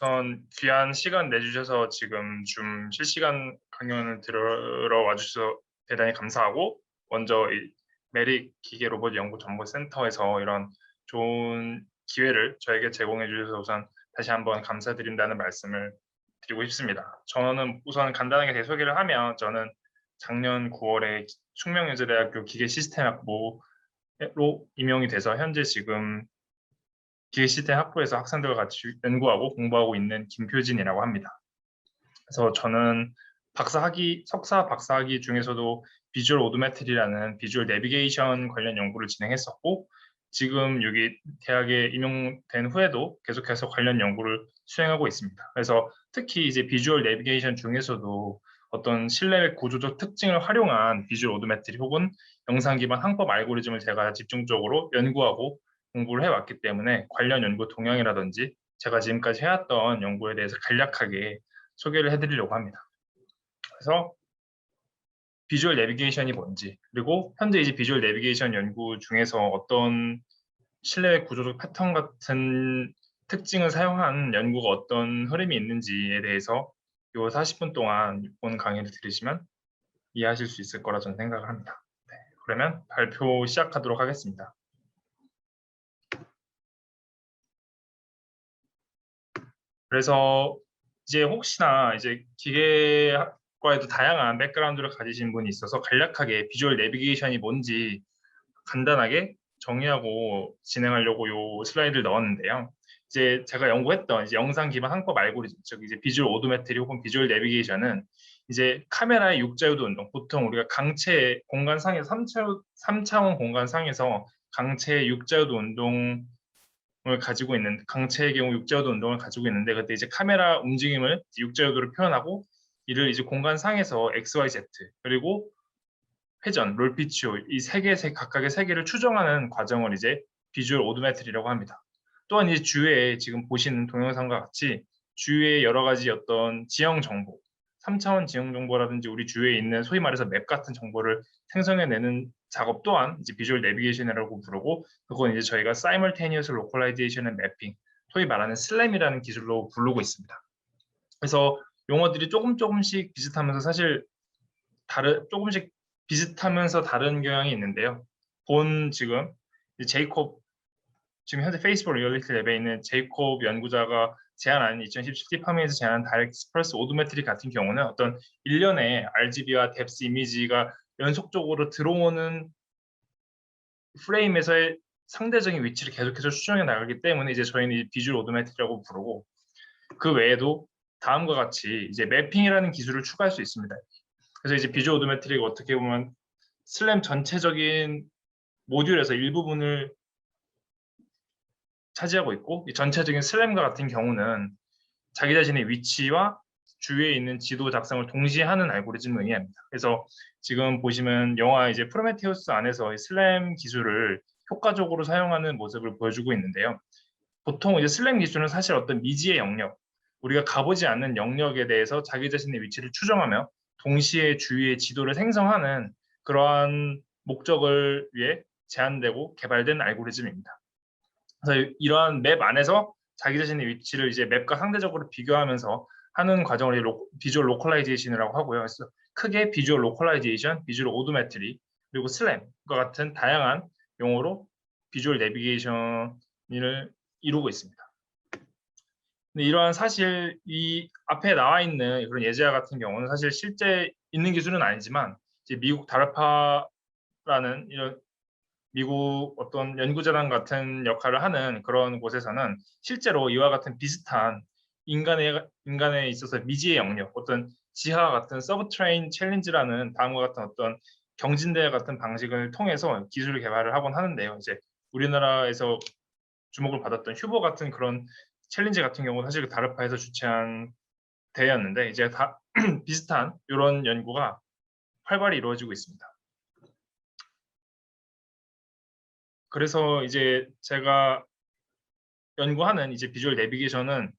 우선 귀한 시간 내주셔서 지금 줌 실시간 강연을 들어와 주셔서 대단히 감사하고, 먼저 이 메릭 기계 로봇 연구 정보센터에서 이런 좋은 기회를 저에게 제공해 주셔서 우선 다시 한번 감사드린다는 말씀을 드리고 싶습니다. 저는 우선 간단하게 제 소개를 하면, 저는 작년 9월에 숙명여자대학교 기계시스템학부로 임용이 돼서 현재 지금 기계시스템 학부에서 학생들과 같이 연구하고 공부하고 있는 김표진이라고 합니다. 그래서 저는 석사 박사학위 중에서도 비주얼 오도메트리라는 비주얼 내비게이션 관련 연구를 진행했었고, 지금 여기 대학에 임용된 후에도 계속해서 관련 연구를 수행하고 있습니다. 그래서 특히 이제 비주얼 내비게이션 중에서도 어떤 실내 구조적 특징을 활용한 비주얼 오도메트리 혹은 영상 기반 항법 알고리즘을 제가 집중적으로 연구하고 공부를 해왔기 때문에, 관련 연구 동향이라든지 제가 지금까지 해왔던 연구에 대해서 간략하게 소개를 해드리려고 합니다. 그래서 비주얼 내비게이션이 뭔지, 그리고 현재 이제 비주얼 내비게이션 연구 중에서 어떤 실내 구조적 패턴 같은 특징을 사용한 연구가 어떤 흐름이 있는지에 대해서 이 40분 동안 본 강의를 들으시면 이해하실 수 있을 거라 저는 생각을 합니다. 네, 그러면 발표 시작하도록 하겠습니다. 그래서 이제 혹시나 이제 기계과에도 다양한 백그라운드를 가지신 분이 있어서 간략하게 비주얼 내비게이션이 뭔지 간단하게 정의하고 진행하려고 요 슬라이드를 넣었는데요. 이제 제가 연구했던 이제 영상 기반 항법 알고리즘, 즉 이제 비주얼 오도메트리 혹은 비주얼 내비게이션은 이제 카메라의 육자유도 운동, 보통 우리가 강체 공간상에서 3차원 공간상에서 강체의 육자유도 운동 가지고 있는, 강체의 경우 육자유도 운동을 가지고 있는데, 그때 이제 카메라 움직임을 육자유도로 표현하고, 이를 이제 공간상에서 XYZ 그리고 회전, 롤피치오 이 각각의 세 개를 추정하는 과정을 이제 비주얼 오도메트리라고 합니다. 또한 이제 주위에 지금 보시는 동영상과 같이 주위에 여러 가지 어떤 지형 정보, 3차원 지형 정보라든지 우리 주위에 있는 소위 말해서 맵 같은 정보를 생성해내는 작업 또한 이제 비주얼 내비게이션이라고 부르고, 그건 이제 저희가 Simultaneous Localization and Mapping, 소위 말하는 슬램이라는 기술로 부르고 있습니다. 그래서 용어들이 조금씩 비슷하면서 사실 조금씩 비슷하면서 다른 경향이 있는데요. 지금 지금 현재 페이스북 리얼리티 랩에 있는 제이콥 연구자가 제안한 2017 파미에서 제안한 다이렉트 익스프레스 오도메트리 같은 경우는 어떤 일련의 RGB와 뎁스 이미지가 연속적으로 들어오는 프레임에서의 상대적인 위치를 계속해서 추정해 나가기 때문에 이제 저희는 이 비주얼 오도메트리라고 부르고, 그 외에도 다음과 같이 이제 매핑이라는 기술을 추가할 수 있습니다. 그래서 이제 비주얼 오도메트리가 어떻게 보면 슬램 전체적인 모듈에서 일부분을 차지하고 있고, 이 전체적인 슬램과 같은 경우는 자기 자신의 위치와 주위에 있는 지도 작성을 동시에 하는 알고리즘을 의미합니다. 그래서 지금 보시면 영화 이제 프로메테우스 안에서 이 슬램 기술을 효과적으로 사용하는 모습을 보여주고 있는데요. 보통 이제 슬램 기술은 사실 어떤 미지의 영역, 우리가 가보지 않는 영역에 대해서 자기 자신의 위치를 추정하며 동시에 주위의 지도를 생성하는 그러한 목적을 위해 제안되고 개발된 알고리즘입니다. 그래서 이러한 맵 안에서 자기 자신의 위치를 이제 맵과 상대적으로 비교하면서 하는 과정을 비주얼 로컬라이제이션이라고 하고요. 그래서 크게 비주얼 로컬라이제이션, 비주얼 오도메트리, 그리고 슬램과 같은 다양한 용어로 비주얼 내비게이션을 이루고 있습니다. 근데 이러한 사실 이 앞에 나와 있는 그런 예제와 같은 경우는 사실 실제 있는 기술은 아니지만, 이제 미국 다르파라는 이런 미국 어떤 연구재단 같은 역할을 하는 그런 곳에서는 실제로 이와 같은 비슷한 인간에 있어서 미지의 영역, 어떤 지하 같은 서브트레인 챌린지라는 다음과 같은 어떤 경진대회 같은 방식을 통해서 기술을 개발을 하곤 하는데요. 이제 우리나라에서 주목을 받았던 휴보 같은 그런 챌린지 같은 경우는 사실 다르파에서 주최한 대회였는데, 이제 다 비슷한 이런 연구가 활발히 이루어지고 있습니다. 그래서 이제 제가 연구하는 이제 비주얼 내비게이션은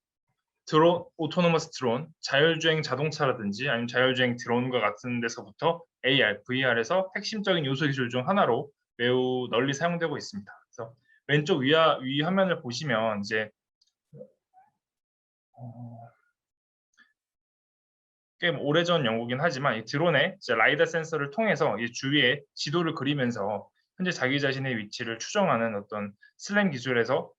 오토노머스 드론, 자율주행 자동차라든지 아니면 자율주행 드론과 같은 데서부터 AR, VR에서 핵심적인 요소 기술 중 하나로 매우 널리 사용되고 있습니다. 그래서 왼쪽 위 화면을 보시면 이제 꽤 오래전 연구긴 하지만 이 드론의 이제 라이다 센서를 통해서 이 주위에 지도를 그리면서 현재 자기 자신의 위치를 추정하는 어떤 슬램 기술에서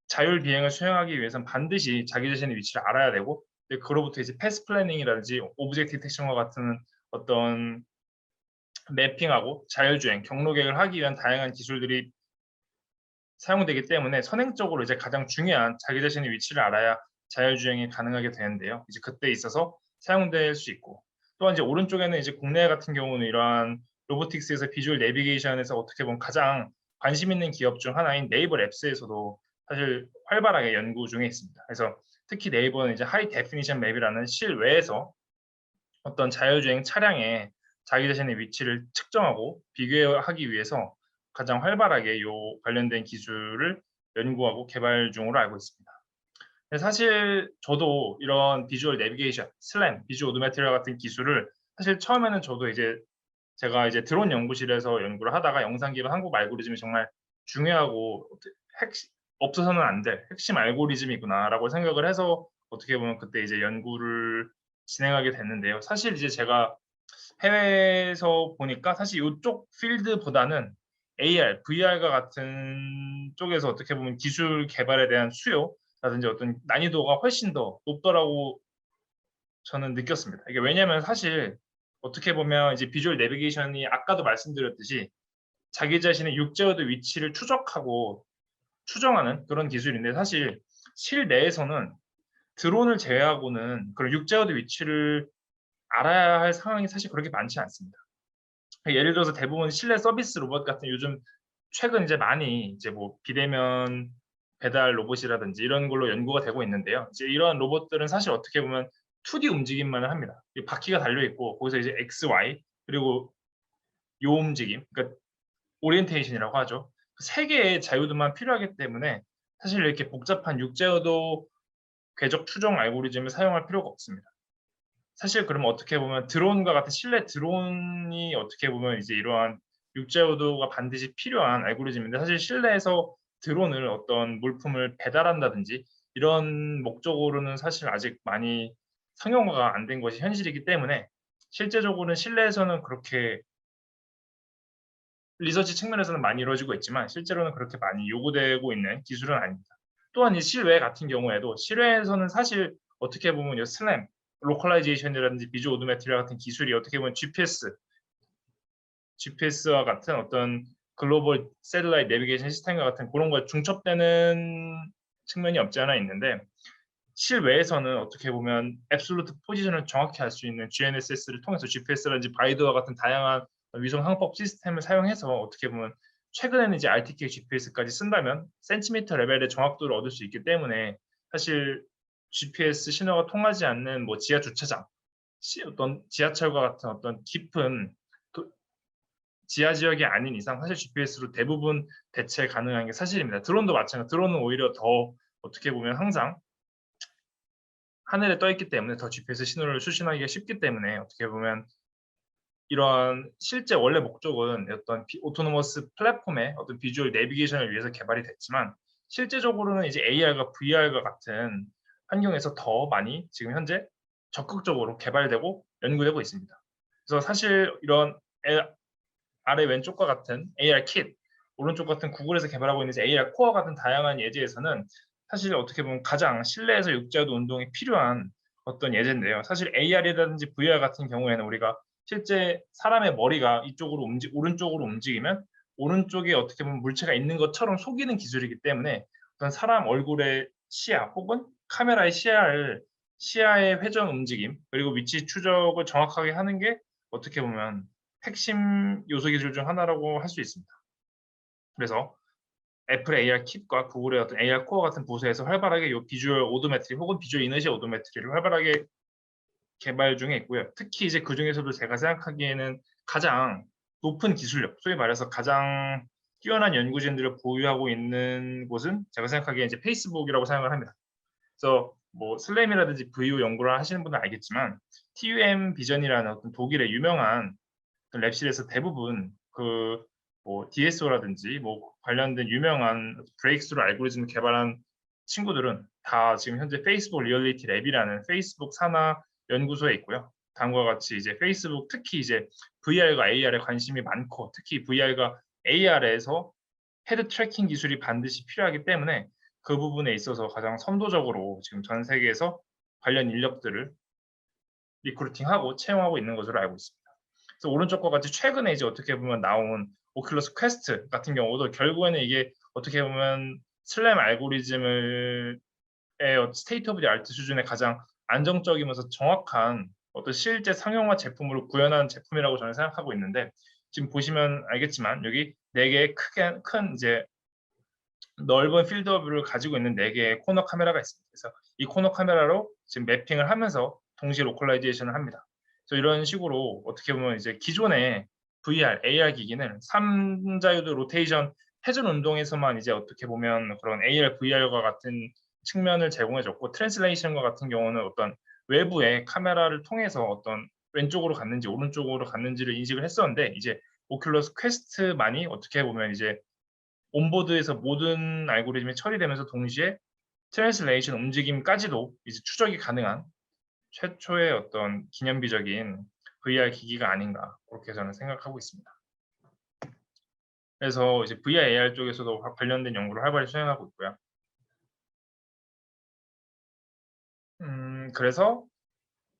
자율 비행을 수행하기 위해서는 반드시 자기 자신의 위치를 알아야 되고, 그로부터 이제 패스 플래닝이라든지 오브젝트 디텍션과 같은 어떤 매핑하고 자율주행, 경로 계획을 하기 위한 다양한 기술들이 사용되기 때문에 선행적으로 이제 가장 중요한 자기 자신의 위치를 알아야 자율주행이 가능하게 되는데요. 이제 그때 있어서 사용될 수 있고, 또한 이제 오른쪽에는 이제 국내 같은 경우는 이러한 로보틱스에서 비주얼 내비게이션에서 어떻게 보면 가장 관심 있는 기업 중 하나인 네이버 랩스에서도 사실 활발하게 연구 중에 있습니다. 그래서 특히 네이버는 이제 하이 데피니션 맵이라는 실외에서 어떤 자율주행 차량의 자기 자신의 위치를 측정하고 비교하기 위해서 가장 활발하게 요 관련된 기술을 연구하고 개발 중으로 알고 있습니다. 사실 저도 이런 비주얼 내비게이션, 슬램, 비주얼 오도메트리아 같은 기술을 사실 처음에는 저도 이제 제가 이제 드론 연구실에서 연구를 하다가 영상 기반 한국 알고리즘이 정말 중요하고 핵심 없어서는 안 될 핵심 알고리즘이구나라고 생각을 해서 어떻게 보면 그때 이제 연구를 진행하게 됐는데요. 사실 이제 제가 해외에서 보니까 사실 이쪽 필드보다는 AR, VR과 같은 쪽에서 어떻게 보면 기술 개발에 대한 수요라든지 어떤 난이도가 훨씬 더 높더라고 저는 느꼈습니다. 이게 왜냐하면 사실 어떻게 보면 이제 비주얼 내비게이션이 아까도 말씀드렸듯이 자기 자신의 육지어드 위치를 추적하고 추정하는 그런 기술인데, 사실 실내에서는 드론을 제외하고는 그런 육지어드 위치를 알아야 할 상황이 사실 그렇게 많지 않습니다. 예를 들어서 대부분 실내 서비스 로봇 같은 요즘 최근 이제 많이 이제 뭐 비대면 배달 로봇이라든지 이런 걸로 연구가 되고 있는데요. 이제 이러한 로봇들은 사실 어떻게 보면 2D 움직임만을 합니다. 이 바퀴가 달려 있고 거기서 이제 X, Y 그리고 요 움직임, 그러니까 오리엔테이션이라고 하죠. 그 세 개의 자유도만 필요하기 때문에 사실 이렇게 복잡한 육제어도 궤적 추정 알고리즘을 사용할 필요가 없습니다. 사실 그러면 어떻게 보면 드론과 같은 실내 드론이 어떻게 보면 이제 이러한 육제어도가 반드시 필요한 알고리즘인데, 사실 실내에서 드론을 어떤 물품을 배달한다든지 이런 목적으로는 사실 아직 많이 상용화가 안 된 것이 현실이기 때문에 실제적으로는 실내에서는 그렇게 리서치 측면에서는 많이 이루어지고 있지만 실제로는 그렇게 많이 요구되고 있는 기술은 아닙니다. 또한 이 실외 같은 경우에도 실외에서는 사실 어떻게 보면 이 슬램, 로컬라이제이션이라든지 비주얼 오도메트리아 같은 기술이 어떻게 보면 GPS와 같은 어떤 글로벌 새틀라이트 내비게이션 시스템과 같은 그런 거에 중첩되는 측면이 없지 않아 있는데, 실외에서는 어떻게 보면 앱솔루트 포지션을 정확히 알 수 있는 GNSS를 통해서 GPS라든지 바이드와 같은 다양한 위성 항법 시스템을 사용해서 어떻게 보면 최근에는 이제 RTK GPS까지 쓴다면 센티미터 레벨의 정확도를 얻을 수 있기 때문에 사실 GPS 신호가 통하지 않는 뭐 지하 주차장, 어떤 지하철과 같은 어떤 깊은 지하 지역이 아닌 이상 사실 GPS로 대부분 대체 가능한 게 사실입니다. 드론도 마찬가지. 드론은 오히려 더 어떻게 보면 항상 하늘에 떠 있기 때문에 더 GPS 신호를 수신하기가 쉽기 때문에 어떻게 보면 이러한 실제 원래 목적은 어떤 오토노머스 플랫폼의 어떤 비주얼 내비게이션을 위해서 개발이 됐지만 실제적으로는 이제 AR과 VR과 같은 환경에서 더 많이 지금 현재 적극적으로 개발되고 연구되고 있습니다. 그래서 사실 이런 아래 왼쪽과 같은 AR 킷, 오른쪽 같은 구글에서 개발하고 있는 AR 코어 같은 다양한 예제에서는 사실 어떻게 보면 가장 실내에서 육지어도 운동이 필요한 어떤 예제인데요. 사실 AR이라든지 VR 같은 경우에는 우리가 실제 사람의 머리가 이쪽으로 오른쪽으로 움직이면 오른쪽에 어떻게 보면 물체가 있는 것처럼 속이는 기술이기 때문에 어떤 사람 얼굴의 시야 혹은 카메라의 시야의 회전 움직임 그리고 위치 추적을 정확하게 하는 게 어떻게 보면 핵심 요소 기술 중 하나라고 할 수 있습니다. 그래서 애플의 AR 킷과 구글의 어떤 AR 코어 같은 부서에서 활발하게 이 비주얼 오도메트리 혹은 비주얼 이너시 오도메트리를 활발하게 개발 중에 있고요. 특히 이제 그 중에서도 제가 생각하기에는 가장 높은 기술력, 소위 말해서 가장 뛰어난 연구진들을 보유하고 있는 곳은 제가 생각하기에 이제 페이스북이라고 생각을 합니다. 그래서 뭐 슬램이라든지 VU 연구를 하시는 분은 알겠지만 TUM 비전이라는 어떤 독일의 유명한 랩실에서 대부분 그 뭐 DSO라든지 뭐 관련된 유명한 브레이크스루 알고리즘을 개발한 친구들은 다 지금 현재 페이스북 리얼리티 랩이라는 페이스북 산하 연구소에 있고요. 다음과 같이 이제 페이스북 특히 이제 VR과 AR에 관심이 많고 특히 VR과 AR에서 헤드 트래킹 기술이 반드시 필요하기 때문에 그 부분에 있어서 가장 선도적으로 지금 전 세계에서 관련 인력들을 리크루팅하고 채용하고 있는 것으로 알고 있습니다. 그래서 오른쪽과 같이 최근에 이제 어떻게 보면 나온 오큘러스 퀘스트 같은 경우도 결국에는 이게 어떻게 보면 슬램 알고리즘을 스테이트 오브 디 아트 수준의 가장 안정적이면서 정확한 어떤 실제 상용화 제품으로 구현한 제품이라고 저는 생각하고 있는데 지금 보시면 알겠지만 여기 4개의 큰 이제 넓은 필드 오브 뷰를 가지고 있는 4개의 코너 카메라가 있습니다. 그래서 이 코너 카메라로 지금 매핑을 하면서 동시에 로컬라이제이션을 합니다. 그래서 이런 식으로 어떻게 보면 이제 기존의 VR, AR 기기는 3자유도 로테이션 회전 운동에서만 이제 어떻게 보면 그런 AR, VR과 같은 측면을 제공해줬고 트랜슬레이션과 같은 경우는 어떤 외부의 카메라를 통해서 어떤 왼쪽으로 갔는지 오른쪽으로 갔는지를 인식을 했었는데 이제 오큘러스 퀘스트만이 어떻게 보면 이제 온보드에서 모든 알고리즘이 처리되면서 동시에 트랜슬레이션 움직임까지도 이제 추적이 가능한 최초의 어떤 기념비적인 VR 기기가 아닌가 그렇게 저는 생각하고 있습니다. 그래서 이제 VR, AR 쪽에서도 관련된 연구를 활발히 수행하고 있고요. 그래서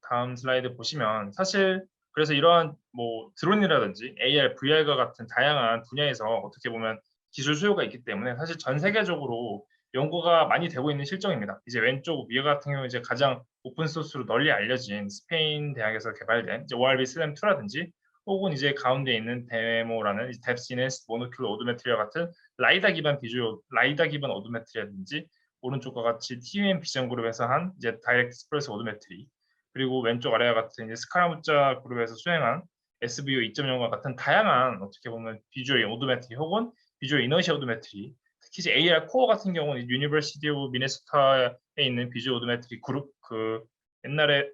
다음 슬라이드 보시면 사실 그래서 이러한 뭐 드론이라든지 AR, VR과 같은 다양한 분야에서 어떻게 보면 기술 수요가 있기 때문에 사실 전 세계적으로 연구가 많이 되고 있는 실정입니다. 이제 왼쪽 위에 같은 경우 이제 가장 오픈 소스로 널리 알려진 스페인 대학에서 개발된 이제 ORB 슬램 2라든지 혹은 이제 가운데 있는 데모라는 뎁시네스 모노큘러 오도메트리와 같은 라이다 기반 오도메트리라든지 오른쪽과 같이 TUM 비전 그룹에서 한 이제 다이렉트 익스프레스 오도메트리 그리고 왼쪽 아래와 같은 이제 스카라무자 그룹에서 수행한 SVO 2.0과 같은 다양한 어떻게 보면 비주얼 오도메트리 혹은 비주얼 이너시아 오도메트리 특히 이제 AR 코어 같은 경우는 유니버시티 오브 미네소타에 있는 비주얼 오도메트리 그룹 그 옛날에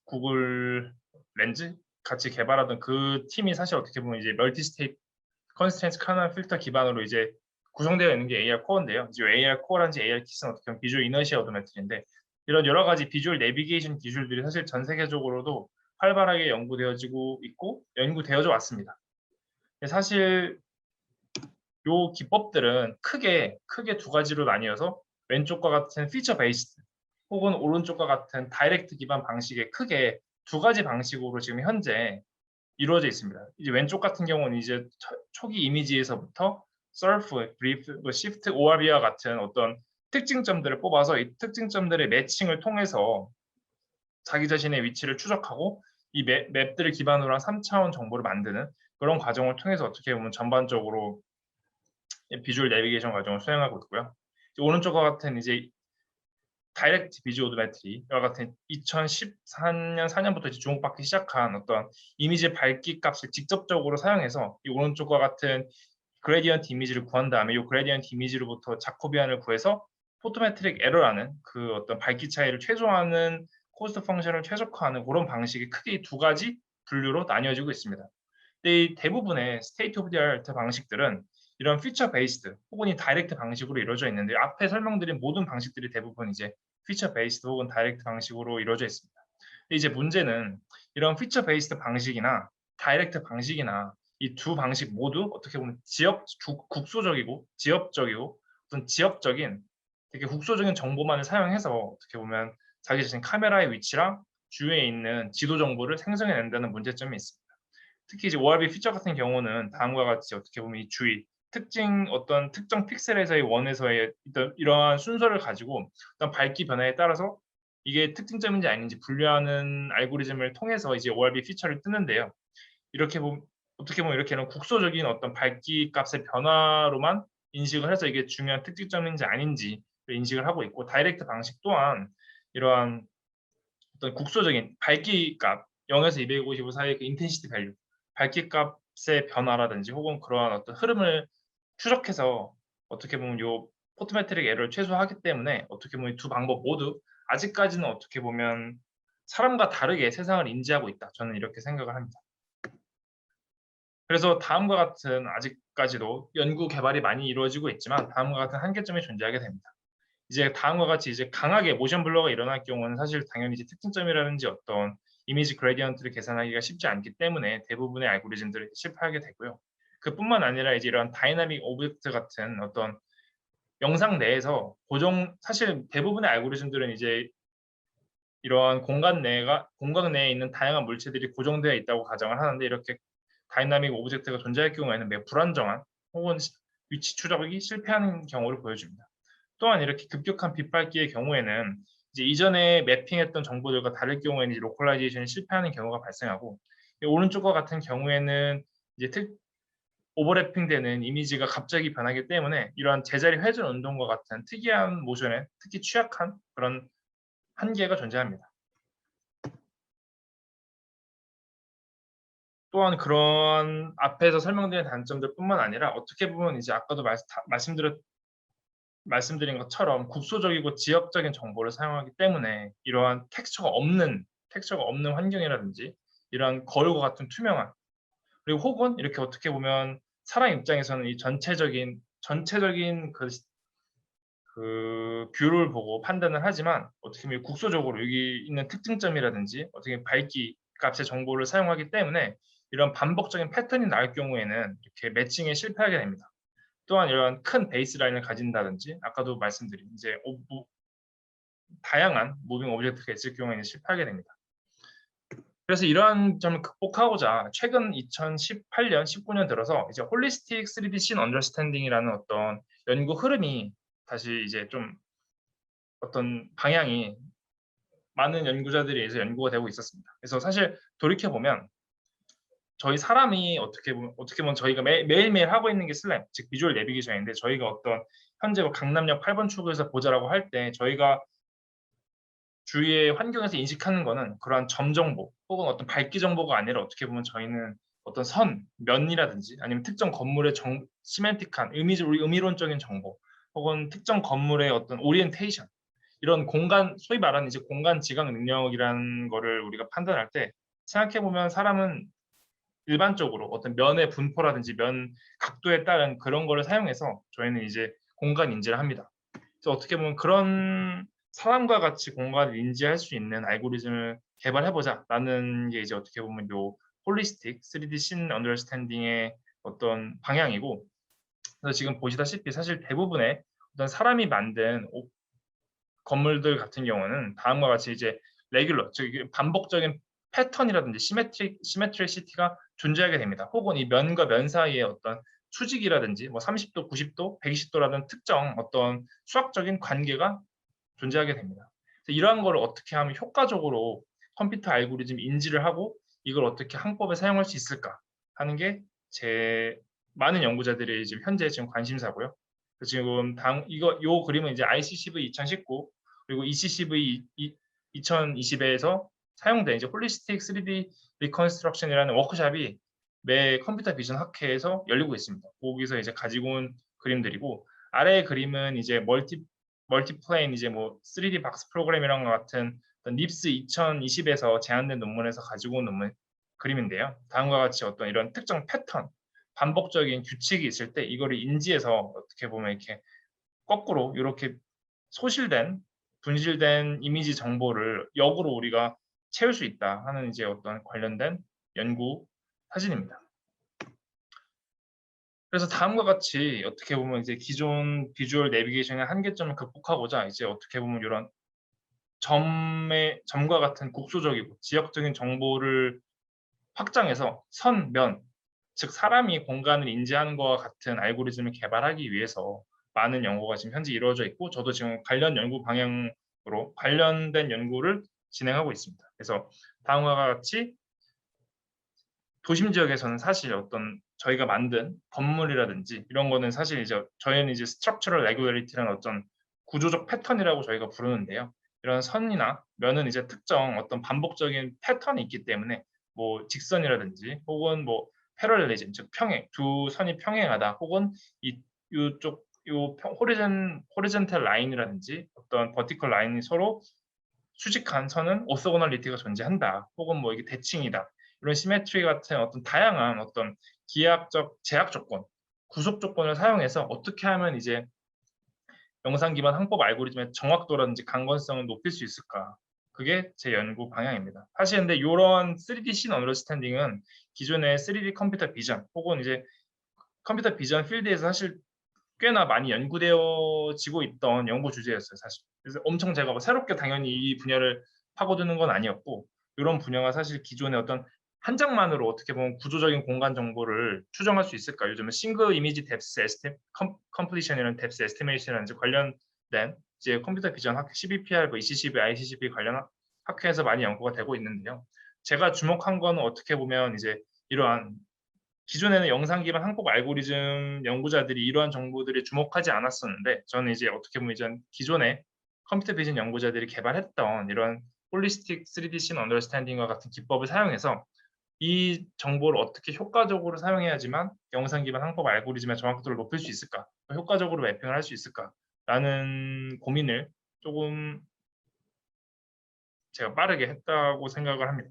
구글 렌즈 같이 개발하던 그 팀이 사실 어떻게 보면 이제 멀티 스테이트 컨스트레인트 카난 필터 기반으로 이제 구성되어 있는 게 AR 코어인데요. 이제 AR 코어란지 AR 키스는 어떻게 보면 비주얼 이너시아 오도메트리인데 이런 여러 가지 비주얼 내비게이션 기술들이 사실 전 세계적으로도 활발하게 연구되어지고 있고 연구되어져 왔습니다. 사실 요 기법들은 크게 2가지로 나뉘어서 왼쪽과 같은 피처 베이스드 혹은 오른쪽과 같은 다이렉트 기반 방식의 크게 2가지 방식으로 지금 현재 이루어져 있습니다. 이제 왼쪽 같은 경우는 이제 초기 이미지에서부터 서프, 브리프, 시프트, ORB와 같은 어떤 특징점들을 뽑아서 이 특징점들의 매칭을 통해서 자기 자신의 위치를 추적하고 이 맵들을 기반으로 한 3차원 정보를 만드는 그런 과정을 통해서 어떻게 보면 전반적으로 비주얼 내비게이션 과정을 수행하고 있고요. 오른쪽과 같은 이제 다이렉트 비주얼 오도메트리와 같은 2014년 4년부터 주목받기 시작한 어떤 이미지 밝기 값을 직접적으로 사용해서 이 오른쪽과 같은 그레디언트 이미지를 구한 다음에 이 그레디언트 이미지로부터 자코비안을 구해서 포토메트릭 에러라는 그 어떤 밝기 차이를 최소화하는 코스트 펑션을 최적화하는 그런 방식이 크게 2가지 분류로 나뉘어지고 있습니다. 근데 이 대부분의 스테이트 오브 디 아트 방식들은 이런 피처 베이스드 혹은 이 다이렉트 방식으로 이루어져 있는데 앞에 설명드린 모든 방식들이 대부분 이제 피처 베이스드 혹은 다이렉트 방식으로 이루어져 있습니다. 근데 이제 문제는 이런 피처 베이스드 방식이나 다이렉트 방식이나 이 2방식 모두 어떻게 보면 국소적이고 지역적이고 어떤 지역적인 되게 국소적인 정보만을 사용해서 어떻게 보면 자기 자신 카메라의 위치랑 주위에 있는 지도 정보를 생성해낸다는 문제점이 있습니다. 특히 이제 ORB 피처 같은 경우는 다음과 같이 어떻게 보면 이 주위 어떤 특정 픽셀에서의 원에서의 이러한 순서를 가지고 어떤 밝기 변화에 따라서 이게 특징점인지 아닌지 분류하는 알고리즘을 통해서 이제 ORB 피처를 뜨는데요. 이렇게 보면 어떻게 보면 이렇게는 국소적인 어떤 밝기 값의 변화로만 인식을 해서 이게 중요한 특징점인지 아닌지 인식을 하고 있고 다이렉트 방식 또한 이러한 어떤 국소적인 밝기 값 0에서 255 사이의 그 인텐시티 밸류 밝기 값의 변화라든지 혹은 그러한 어떤 흐름을 추적해서 어떻게 보면 요 포토메트릭 에러를 최소화하기 때문에 어떻게 보면 2방법 모두 아직까지는 어떻게 보면 사람과 다르게 세상을 인지하고 있다. 저는 이렇게 생각을 합니다. 그래서 다음과 같은 아직까지도 연구 개발이 많이 이루어지고 있지만 다음과 같은 한계점이 존재하게 됩니다. 이제 다음과 같이 이제 강하게 모션 블러가 일어날 경우는 사실 당연히 이제 특징점이라든지 어떤 이미지 그레디언트를 계산하기가 쉽지 않기 때문에 대부분의 알고리즘들이 실패하게 되고요. 그뿐만 아니라 이제 이런 다이나믹 오브젝트 같은 어떤 영상 내에서 사실 대부분의 알고리즘들은 이제 이러한 공간 내에 있는 다양한 물체들이 고정되어 있다고 가정을 하는데, 이렇게 다이나믹 오브젝트가 존재할 경우에는 매우 불안정한 혹은 위치 추적이 실패하는 경우를 보여줍니다. 또한 이렇게 급격한 빗밟기의 경우에는 이제 이전에 매핑했던 정보들과 다를 경우에는 이제 로컬라이제이션이 실패하는 경우가 발생하고, 오른쪽과 같은 경우에는 이제 오버래핑되는 이미지가 갑자기 변하기 때문에 이러한 제자리 회전 운동과 같은 특이한 모션에 특히 취약한 그런 한계가 존재합니다. 또한 그런 앞에서 설명드린 단점들뿐만 아니라 어떻게 보면 이제 아까도 말씀드린 것처럼 국소적이고 지역적인 정보를 사용하기 때문에 이러한 텍스처가 없는 환경이라든지 이러한 거울과 같은 투명한, 그리고 혹은 이렇게 어떻게 보면 사람 입장에서는 이 전체적인 그 뷰를 보고 판단을 하지만 어떻게 보면 국소적으로 여기 있는 특징점이라든지 어떻게 밝기 값의 정보를 사용하기 때문에 이런 반복적인 패턴이 나올 경우에는 이렇게 매칭에 실패하게 됩니다. 또한 이런 큰 베이스라인을 가진다든지 아까도 말씀드린 이제 다양한 무빙 오브젝트가 있을 경우에는 실패하게 됩니다. 그래서 이러한 점을 극복하고자 최근 2018년, 19년 들어서 이제 홀리스틱 3D 씬 언더스탠딩이라는 어떤 연구 흐름이 다시 이제 좀 어떤 방향이 많은 연구자들에 의해서 연구가 되고 있었습니다. 그래서 사실 돌이켜 보면 저희 사람이 어떻게 보면 저희가 매일매일 하고 있는 게 슬램, 즉 비주얼 내비게이션인데, 저희가 어떤 현재 강남역 8번 출구에서 보자라고 할 때 저희가 주위의 환경에서 인식하는 거는 그러한 점 정보 혹은 어떤 밝기 정보가 아니라 어떻게 보면 저희는 어떤 면이라든지 아니면 특정 건물의 시멘틱한 의미론적인 정보 혹은 특정 건물의 어떤 오리엔테이션, 이런 소위 말하는 이제 공간 지각 능력이라는 거를 우리가 판단할 때 생각해 보면 사람은 일반적으로 어떤 면의 분포라든지 면 각도에 따른 그런 거를 사용해서 저희는 이제 공간 인지를 합니다. 그래서 어떻게 보면 그런 사람과 같이 공간을 인지할 수 있는 알고리즘을 개발해보자라는 게 이제 어떻게 보면 요 홀리스틱 3D 씬 언더스탠딩의 어떤 방향이고, 그래서 지금 보시다시피 사실 대부분의 어떤 사람이 만든 건물들 같은 경우는 다음과 같이 이제 레귤러, 즉 반복적인 패턴이라든지 시메트리시티가 존재하게 됩니다. 혹은 이 면과 면 사이의 어떤 수직이라든지 뭐 30도, 90도, 120도라는 특정 어떤 수학적인 관계가 존재하게 됩니다. 그래서 이러한 거를 어떻게 하면 효과적으로 컴퓨터 알고리즘 인지를 하고 이걸 어떻게 항법에 사용할 수 있을까 하는 게 제 많은 연구자들의 지금 관심사고요. 지금 요 그림은 이제 ICCV 2019 그리고 ECCV 2020에서 사용된 이제 홀리스틱 3D 리컨스트럭션이라는 워크숍이 매 컴퓨터 비전 학회에서 열리고 있습니다. 거기서 이제 가지고 온 그림들이고, 아래의 그림은 이제 멀티플레인 이제 뭐 3D 박스 프로그램이랑 같은 립스 2020에서 제안된 논문에서 가지고 온 그림인데요. 다음과 같이 어떤 이런 특정 패턴, 반복적인 규칙이 있을 때 이거를 인지해서 어떻게 보면 이렇게 거꾸로 이렇게 분실된 이미지 정보를 역으로 우리가 채울 수 있다 하는 이제 어떤 관련된 연구 사진입니다. 그래서 다음과 같이 어떻게 보면 이제 기존 비주얼 내비게이션의 한계점을 극복하고자 이제 어떻게 보면 이런 점과 같은 국소적이고 지역적인 정보를 확장해서 즉 사람이 공간을 인지하는 것과 같은 알고리즘을 개발하기 위해서 많은 연구가 지금 현재 이루어져 있고, 저도 지금 관련된 연구를 진행하고 있습니다. 그래서 다음과 같이 도심 지역에서는 사실 어떤 저희가 만든 건물이라든지 이런 거는 사실 이제 저희는 이제 스트럭처럴 레귤러리티라는 어떤 구조적 패턴이라고 저희가 부르는데요. 이런 선이나 면은 이제 특정 어떤 반복적인 패턴이 있기 때문에 뭐 직선이라든지 혹은 뭐 패럴렐리즘, 즉 두 선이 평행하다, 혹은 이쪽 호리젠탈 라인이라든지 어떤 버티컬 라인이 서로 수직한 선은 오소고널리티가 존재한다, 혹은 뭐 이게 대칭이다, 이런 시메트리 같은 어떤 다양한 어떤 기하학적 제약 조건, 구속 조건을 사용해서 어떻게 하면 이제 영상 기반 항법 알고리즘의 정확도라든지 강건성을 높일 수 있을까? 그게 제 연구 방향입니다. 사실 근데 이런 3D 씬 언더스탠딩은 기존의 3D 컴퓨터 비전 혹은 이제 컴퓨터 비전 필드에서 사실 꽤나 많이 연구되어지고 있던 연구 주제였어요, 사실. 그래서 엄청 제가 뭐 새롭게 당연히 이 분야를 파고드는 건 아니었고, 이런 분야가 사실 기존의 어떤 한 장만으로 어떻게 보면 구조적인 공간 정보를 추정할 수 있을까? 요즘은 싱글 이미지 뎁스 에스티 컴플리션이라는 뎁스 에스티메이션이라는 관련된 이제 컴퓨터 비전 학회 CBPR, ECCB, ICCB 관련 학회에서 많이 연구가 되고 있는데요. 제가 주목한 거는 어떻게 보면 이제 이러한 기존에는 영상 기반 항법 알고리즘 연구자들이 이러한 정보들이 주목하지 않았었는데, 저는 이제 어떻게 보면 이제 기존의 컴퓨터 비전 연구자들이 개발했던 이런 홀리스틱 3D 씬 언더스탠딩과 같은 기법을 사용해서 이 정보를 어떻게 효과적으로 사용해야지만 영상 기반 항법 알고리즘의 정확도를 높일 수 있을까, 효과적으로 매핑을 할 수 있을까라는 고민을 조금 제가 빠르게 했다고 생각을 합니다.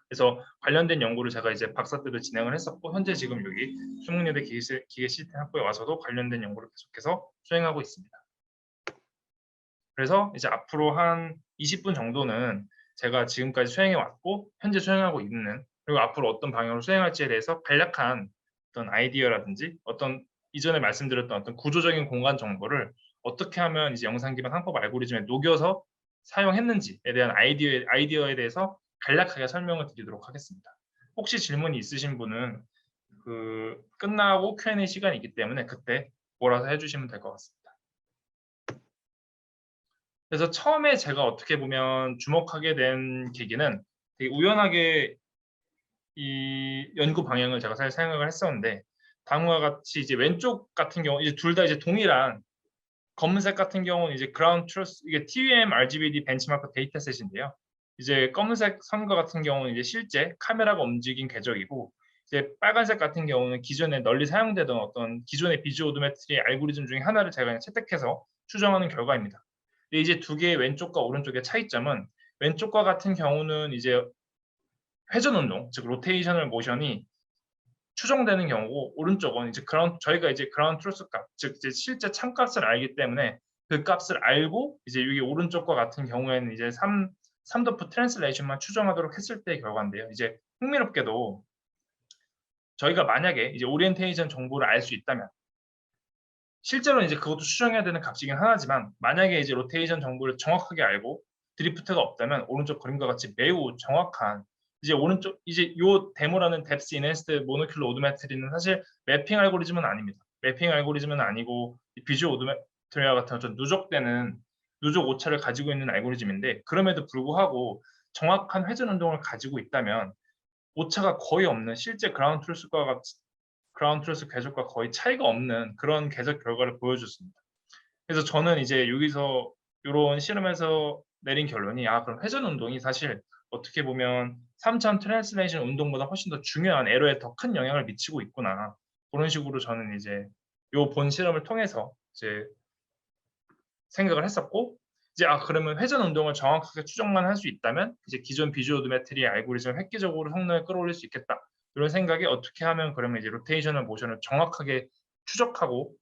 그래서 관련된 연구를 제가 이제 박사들을 진행을 했었고, 현재 지금 여기 충북여대 기계 시스템 학부에 와서도 관련된 연구를 계속해서 수행하고 있습니다. 그래서 이제 앞으로 한 20분 정도는 제가 지금까지 수행해 왔고 현재 수행하고 있는, 그리고 앞으로 어떤 방향으로 수행할지에 대해서 간략한 어떤 아이디어라든지 어떤 이전에 말씀드렸던 어떤 구조적인 공간 정보를 어떻게 하면 이제 영상 기반 항법 알고리즘에 녹여서 사용했는지에 대한 아이디어에 대해서 간략하게 설명을 드리도록 하겠습니다. 혹시 질문이 있으신 분은 끝나고 Q&A 시간이 있기 때문에 그때 몰아서 해주시면 될 것 같습니다. 그래서 처음에 제가 어떻게 보면 주목하게 된 계기는 되게 우연하게 이 연구 방향을 제가 사실 생각을 했었는데, 다음과 같이 이제 왼쪽 같은 경우 이제 둘 다 이제 동일한 검은색 같은 경우는 이제 그라운드 트루스, 이게 TUM RGBD 벤치마크 데이터셋인데요. 이제 검은색 선과 같은 경우는 이제 실제 카메라가 움직인 궤적이고, 이제 빨간색 같은 경우는 기존에 널리 사용되던 어떤 기존의 비주얼 오도메트리 알고리즘 중에 하나를 제가 그냥 채택해서 추정하는 결과입니다. 근데 이제 두 개의 왼쪽과 오른쪽의 차이점은, 왼쪽과 같은 경우는 이제 회전 운동, 즉 로테이셔널 모션이 추정되는 경우고, 오른쪽은 이제 저희가 이제 그라운드 트루스 값, 즉 이제 실제 참값을 알기 때문에 그 값을 알고 이제 여기 오른쪽과 같은 경우에는 이제 3도프 트랜슬레이션만 추정하도록 했을 때의 결과인데요. 이제 흥미롭게도 저희가 만약에 이제 오리엔테이션 정보를 알 수 있다면, 실제로는 이제 그것도 추정해야 되는 값이긴 하지만, 만약에 이제 로테이션 정보를 정확하게 알고 드리프트가 없다면 오른쪽 그림과 같이 매우 정확한, 이제 오른쪽 이제 요 데모라는 뎁스 인핸스드 모노큘러 오도메트리는 사실 매핑 알고리즘은 아닙니다. 매핑 알고리즘은 아니고 비주얼 오도메트리와 같은 어떤 누적되는 누적 오차를 가지고 있는 알고리즘인데, 그럼에도 불구하고 정확한 회전 운동을 가지고 있다면 오차가 거의 없는 실제 그라운드 트루스 궤적과 거의 차이가 없는 그런 궤적 결과를 보여줬습니다. 그래서 저는 이제 여기서 이런 실험에서 내린 결론이, 그럼 회전 운동이 사실 어떻게 보면 3차 트랜슬레이션 운동보다 훨씬 더 중요한 에러에 더 큰 영향을 미치고 있구나. 그런 식으로 저는 이제 요 본 실험을 통해서 이제 생각을 했었고, 이제 그러면 회전 운동을 정확하게 추정만 할 수 있다면 이제 기존 비주얼 오도메트리 알고리즘을 획기적으로 성능을 끌어올릴 수 있겠다. 이런 생각에 어떻게 하면 그러면 이제 로테이셔널 모션을 정확하게 추적하고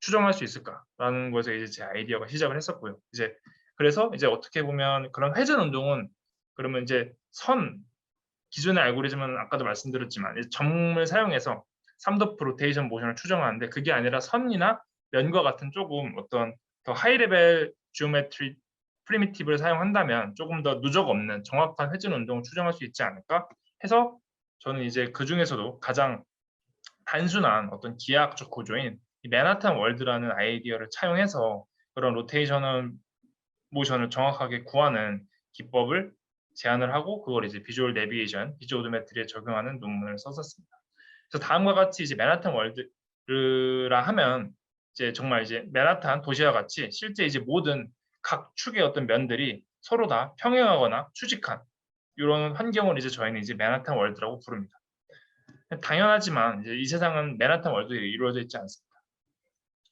추정할 수 있을까라는 것에 이제 제 아이디어가 시작을 했었고요. 이제 그래서 이제 어떻게 보면 그런 회전 운동은, 그러면 이제 기존의 알고리즘은 아까도 말씀드렸지만 점을 사용해서 3도프 로테이션 모션을 추정하는데, 그게 아니라 선이나 면과 같은 조금 어떤 더 하이 레벨 지오메트리 프리미티브를 사용한다면 조금 더 누적 없는 정확한 회전 운동을 추정할 수 있지 않을까 해서, 저는 이제 그 중에서도 가장 단순한 어떤 기하학적 구조인 이 맨하탄 월드라는 아이디어를 차용해서 그런 로테이셔널 모션을 정확하게 구하는 기법을 제안을 하고, 그걸 이제 비주얼 내비게이션, 비주얼 오도메트리에 적용하는 논문을 썼었습니다. 그래서 다음과 같이 이제 맨하탄 월드라 하면 이제 정말 이제 맨하탄 도시와 같이 실제 이제 모든 각 축의 어떤 면들이 서로 다 평행하거나 추직한 이런 환경을 이제 저희는 이제 맨하탄 월드라고 부릅니다. 당연하지만 이제 이 세상은 맨하탄 월드에 이루어져 있지 않습니다.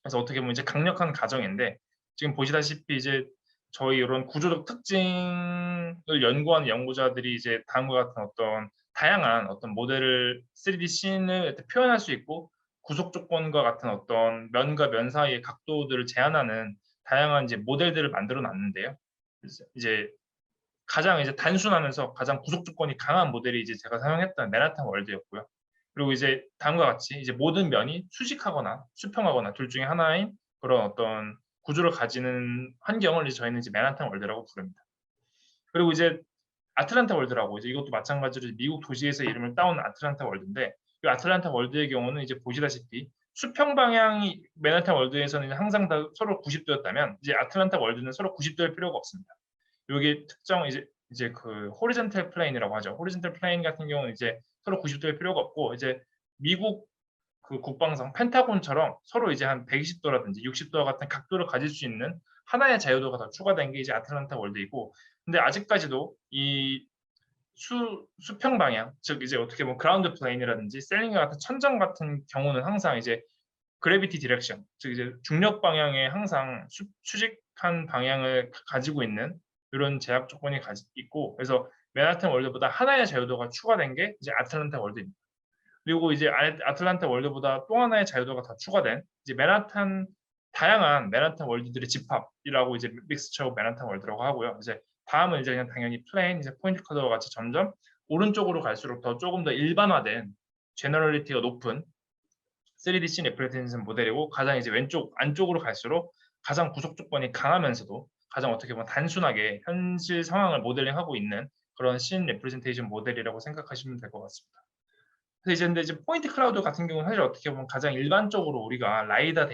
그래서 어떻게 보면 이제 강력한 가정인데, 지금 보시다시피 이제 저희 이런 구조적 특징을 연구하는 연구자들이 이제 다음과 같은 어떤 다양한 어떤 모델을 3D 씬을 표현할 수 있고 구속 조건과 같은 어떤 면과 면 사이의 각도들을 제한하는 다양한 이제 모델들을 만들어 놨는데요. 이제 가장 이제 단순하면서 가장 구속 조건이 강한 모델이 이제 제가 사용했던 맨하탄 월드였고요. 그리고 이제 다음과 같이 이제 모든 면이 수직하거나 수평하거나 둘 중에 하나인 그런 어떤 구조를 가지는 환경을 이제 저희는 이제 맨하탄 월드라고 부릅니다. 그리고 이제 아틀란타 월드라고 이제 이것도 마찬가지로 미국 도시에서 이름을 따온 아틀란타 월드인데 이 아틀란타 월드의 경우는 이제 보시다시피 수평 방향이 맨하탄 월드에서는 항상 다 서로 90도였다면 이제 아틀란타 월드는 서로 90도일 필요가 없습니다. 여기 특정 이제 그 호리존탈 플레인이라고 하죠. 호리존탈 플레인 같은 경우는 이제 서로 90도일 필요가 없고 이제 미국 그 국방성 펜타곤처럼 서로 이제 한 120도라든지 60도 같은 각도를 가질 수 있는 하나의 자유도가 더 추가된 게 이제 아틀란타 월드이고 근데 아직까지도 이 수평 방향 즉 이제 어떻게 보면 그라운드 플레인이라든지 셀링과 같은 천정 같은 경우는 항상 이제 그래비티 디렉션 즉 이제 중력 방향에 항상 수직한 방향을 가지고 있는 이런 제약 조건이 있고 그래서 맨하탄 월드보다 하나의 자유도가 추가된 게 이제 아틀란타 월드입니다. 그리고 이제 아틀란타 월드보다 또 하나의 자유도가 더 추가된 이제 다양한 맨하탄 월드들의 집합이라고 이제 믹스처 맨하탄 월드라고 하고요. 이제 다음은 이제 그냥 당연히 플레인, 이제 포인트 클라우드와 같이 점점 오른쪽으로 갈수록 조금 더 일반화된 제너럴리티가 높은 3D 씬 레프레젠테이션 모델이고 가장 이제 왼쪽 안쪽으로 갈수록 가장 구속 조건이 강하면서도 가장 어떻게 보면 단순하게 현실 상황을 모델링하고 있는 그런 씬 레프레젠테이션 모델이라고 생각하시면 될 것 같습니다. 그래서 근데 이제 포인트 클라우드 같은 경우는 사실 어떻게 보면 가장 일반적으로 우리가 라이다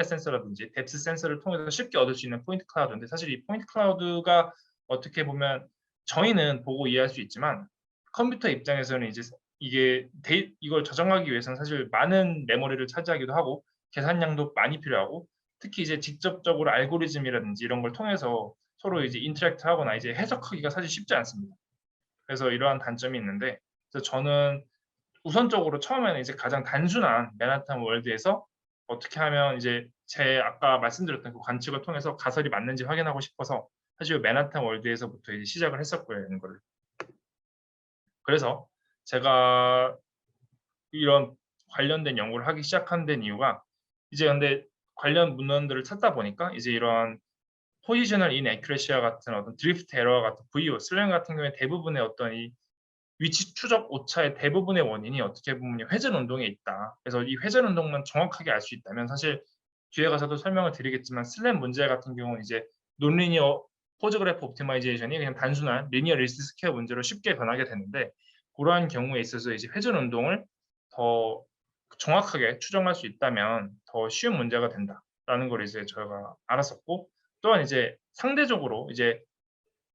센서라든지 뎁스 센서를 통해서 쉽게 얻을 수 있는 포인트 클라우드인데 사실 이 포인트 클라우드가 어떻게 보면 저희는 보고 이해할 수 있지만 컴퓨터 입장에서는 이제 이걸 저장하기 위해서는 사실 많은 메모리를 차지하기도 하고 계산량도 많이 필요하고 특히 이제 직접적으로 알고리즘이라든지 이런 걸 통해서 서로 이제 인터랙트 하거나 이제 해석하기가 사실 쉽지 않습니다. 그래서 이러한 단점이 있는데 그래서 저는 우선적으로 처음에는 이제 가장 단순한 맨하탄 월드에서 어떻게 하면 이제 제 아까 말씀드렸던 그 관측을 통해서 가설이 맞는지 확인하고 싶어서 사실 맨하탄 월드에서부터 이제 시작을 했었고요, 이런 거를. 그래서 제가 이런 관련된 연구를 하기 시작한 데 이유가 이제 근데 관련 문헌들을 찾다 보니까 이제 이런 포지셔널 인애큐러시와 같은 어떤 드리프트 에러와 같은 VO, 슬램 같은 경우에 대부분의 어떤 이 위치 추적 오차의 대부분의 원인이 어떻게 보면 회전 운동에 있다. 그래서 이 회전 운동만 정확하게 알 수 있다면 사실 뒤에 가서도 설명을 드리겠지만 슬램 문제 같은 경우는 이제 논리니어 포즈그래프 옵티마이제이션이 그냥 단순한 리니어 리스트 스퀘어 문제로 쉽게 변하게 되는데 그러한 경우에 있어서 이제 회전 운동을 더 정확하게 추정할 수 있다면 더 쉬운 문제가 된다라는 걸 이제 저희가 알았었고 또한 이제 상대적으로 이제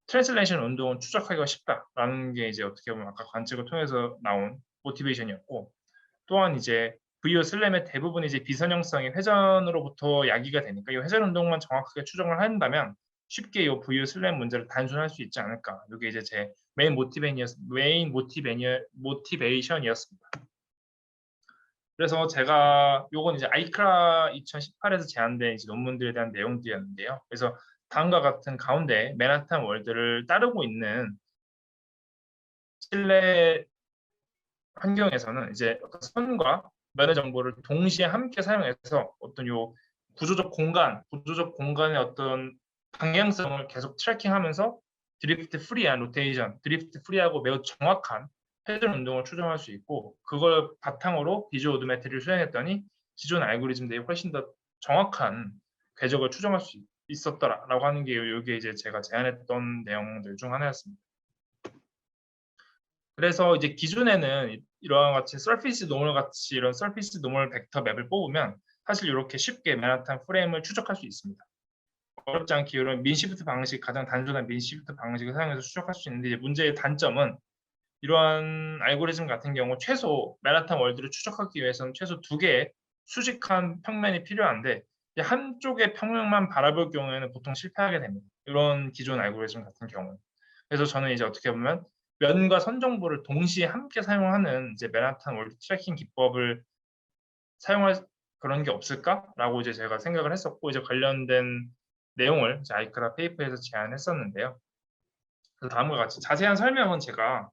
트랜슬레이션 운동은 추적하기가 쉽다라는 게 이제 어떻게 보면 아까 관측을 통해서 나온 모티베이션이었고 또한 이제 VO 슬램의 대부분이 이제 비선형성이 회전으로부터 야기가 되니까 이 회전 운동만 정확하게 추정을 한다면 쉽게 이 VO 슬램 문제를 단순할 수 있지 않을까. 이게 이제 제 모티베이션이었습니다. 그래서 제가 요건 이제 아이크라 2018에서 제안된 이제 논문들에 대한 내용들이었는데요. 그래서 다음과 같은 가운데 맨하탄 월드를 따르고 있는 실내 환경에서는 이제 어떤 선과 면의 정보를 동시에 함께 사용해서 어떤 요 구조적 공간의 어떤 방향성을 계속 트래킹하면서 드리프트 프리한 로테이션, 드리프트 프리하고 매우 정확한 회전 운동을 추정할 수 있고 그걸 바탕으로 비주얼 오도메트리를 수행했더니 기존 알고리즘들이 훨씬 더 정확한 궤적을 추정할 수 있었더라라고 하는 게 이게 이제 제가 제안했던 내용들 중 하나였습니다. 그래서 이제 기존에는 이러한 같이 서피스 노멀 같이 이런 서피스 노멀 벡터 맵을 뽑으면 사실 이렇게 쉽게 맨하탄 프레임을 추적할 수 있습니다. 어렵지 않게 이런 민시프트 방식 가장 단순한 민시프트 방식을 사용해서 추적할 수 있는데 이제 문제의 단점은 이러한 알고리즘 같은 경우 최소 맨하탄 월드를 추적하기 위해서는 최소 2개의 수직한 평면이 필요한데 한쪽의 평면만 바라볼 경우에는 보통 실패하게 됩니다. 이런 기존 알고리즘 같은 경우. 그래서 저는 이제 어떻게 보면 면과 선 정보를 동시에 함께 사용하는 이제 맨하탄 월드 트래킹 기법을 사용할 그런 게 없을까라고 이제 제가 생각을 했었고 이제 관련된 내용을 이제 아이크라 페이퍼에서 제안했었는데요. 그래서 다음과 같이 자세한 설명은 제가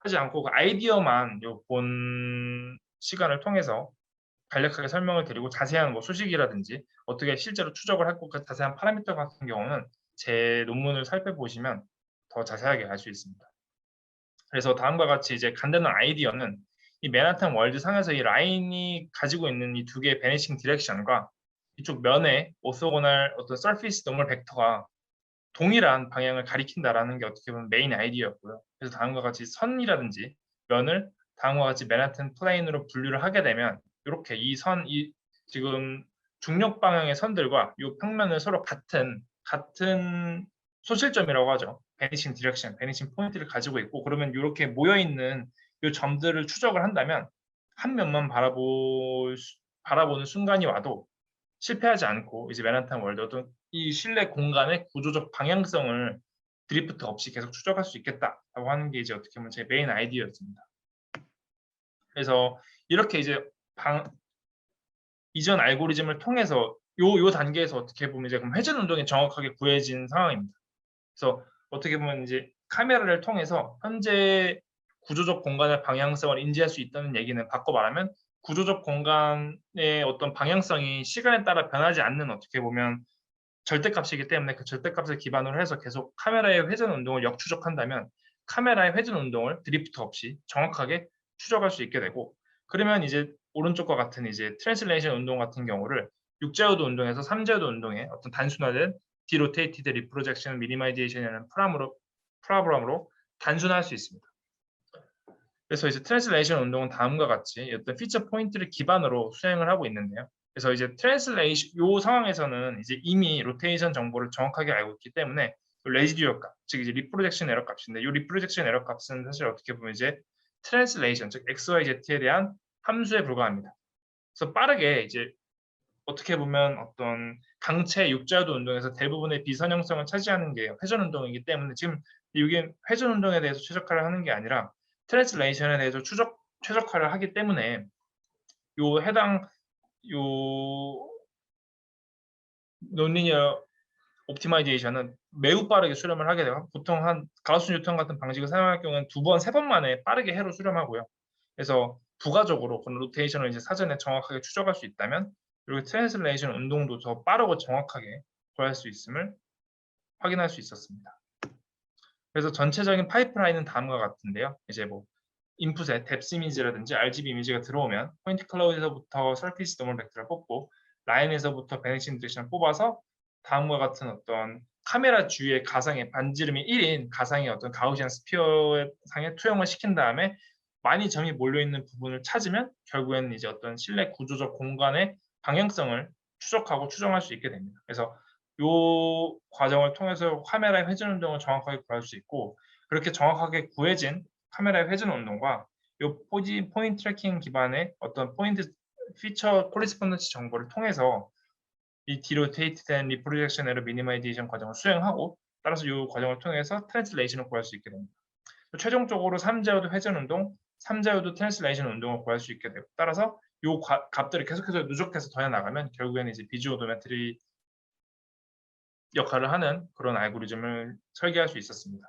하지 않고 그 아이디어만 본 시간을 통해서 간략하게 설명을 드리고 자세한 뭐 수식이라든지 어떻게 실제로 추적을 했고 그 자세한 파라미터 같은 경우는 제 논문을 살펴보시면 더 자세하게 알 수 있습니다. 그래서 다음과 같이 이제 간단한 아이디어는 이 맨하탄 월드 상에서 이 라인이 가지고 있는 이 두 개의 베니싱 디렉션과 이쪽 면에 오소고날 어떤 서피스 노멀 벡터가 동일한 방향을 가리킨다라는 게 어떻게 보면 메인 아이디어였고요. 그래서 다음과 같이 선이라든지 면을 다음과 같이 맨하탄 플레인으로 분류를 하게 되면 이렇게 이 지금 중력 방향의 선들과 이 평면을 서로 같은 소실점이라고 하죠. 베니싱 디렉션, 베니싱 포인트를 가지고 있고 그러면 이렇게 모여 있는 이 점들을 추적을 한다면 한 면만 바라보는 순간이 와도 실패하지 않고 이제 맨하탄 월드 어떤 이 실내 공간의 구조적 방향성을 드리프트 없이 계속 추적할 수 있겠다라고 하는 게 이제 어떻게 보면 제 메인 아이디어였습니다. 그래서 이렇게 이제 이전 알고리즘을 통해서 요 단계에서 어떻게 보면 이제 그럼 회전 운동이 정확하게 구해진 상황입니다. 그래서 어떻게 보면 이제 카메라를 통해서 현재 구조적 공간의 방향성을 인지할 수 있다는 얘기는 바꿔 말하면 구조적 공간의 어떤 방향성이 시간에 따라 변하지 않는 어떻게 보면 절대값이기 때문에 그 절대값을 기반으로 해서 계속 카메라의 회전 운동을 역추적한다면 카메라의 회전 운동을 드리프트 없이 정확하게 추적할 수 있게 되고 그러면 이제 오른쪽과 같은 이제 트랜슬레이션 운동 같은 경우를 6자유도 운동에서 3자유도 운동의 어떤 단순화된 디로테이티드 리프로젝션 미니마이제이션이라는 프로그램으로 단순화할 수 있습니다. 그래서 이제 트랜슬레이션 운동은 다음과 같이 어떤 피처 포인트를 기반으로 수행을 하고 있는데요. 그래서 이제 트랜슬레이션 요 상황에서는 이제 이미 로테이션 정보를 정확하게 알고 있기 때문에 레지듀얼 값, 즉 이제 리프로젝션 에러 값인데 이 리프로젝션 에러 값은 사실 어떻게 보면 이제 트랜슬레이션, 즉 XYZ에 대한 함수에 불과합니다. 그래서 빠르게 이제 어떻게 보면 어떤 강체 육자유도 운동에서 대부분의 비선형성을 차지하는 게 회전 운동이기 때문에 지금 이게 회전 운동에 대해서 최적화를 하는 게 아니라 트랜슬레이션에 대해서 최적화를 하기 때문에 요 해당 요 논리니어 옵티마이제이션은 매우 빠르게 수렴을 하게 되고 보통 한 가우스 뉴턴 같은 방식을 사용할 경우는 2번, 3번 만에 빠르게 해로 수렴하고요. 그래서 부가적으로 그런 로테이션을 이제 사전에 정확하게 추적할 수 있다면 그리고 트랜슬레이션 운동도 더 빠르고 정확하게 구할 수 있음을 확인할 수 있었습니다. 그래서 전체적인 파이프라인은 다음과 같은데요. 이제 뭐 인풋에 뎁스 이미지라든지 RGB 이미지가 들어오면 포인트 클라우드에서부터 서피스 노멀 벡터를 뽑고 라인에서부터 베니싱 디렉션을 뽑아서 다음과 같은 어떤 카메라 주위의 가상의 반지름이 1인 가상의 어떤 가우시안 스피어 상에 투영을 시킨 다음에 많이 점이 몰려있는 부분을 찾으면 결국에는 이제 어떤 실내 구조적 공간의 방향성을 추적하고 추정할 수 있게 됩니다. 그래서 이 과정을 통해서 카메라의 회전 운동을 정확하게 구할 수 있고 그렇게 정확하게 구해진 카메라의 회전 운동과 이 포인트 트래킹 기반의 어떤 포인트 피처 코리스폰던시 정보를 통해서 이 디로테이트된 리프로젝션 에러 미니마이제이션 과정을 수행하고 따라서 이 과정을 통해서 트랜슬레이션을 구할 수 있게 됩니다. 최종적으로 3자유도 회전 운동, 3자유도 트랜슬레이션 운동을 구할 수 있게 되고 따라서 이 값들을 계속해서 누적해서 더해 나가면 결국에는 이제 비주오도메트리 역할을 하는 그런 알고리즘을 설계할 수 있었습니다.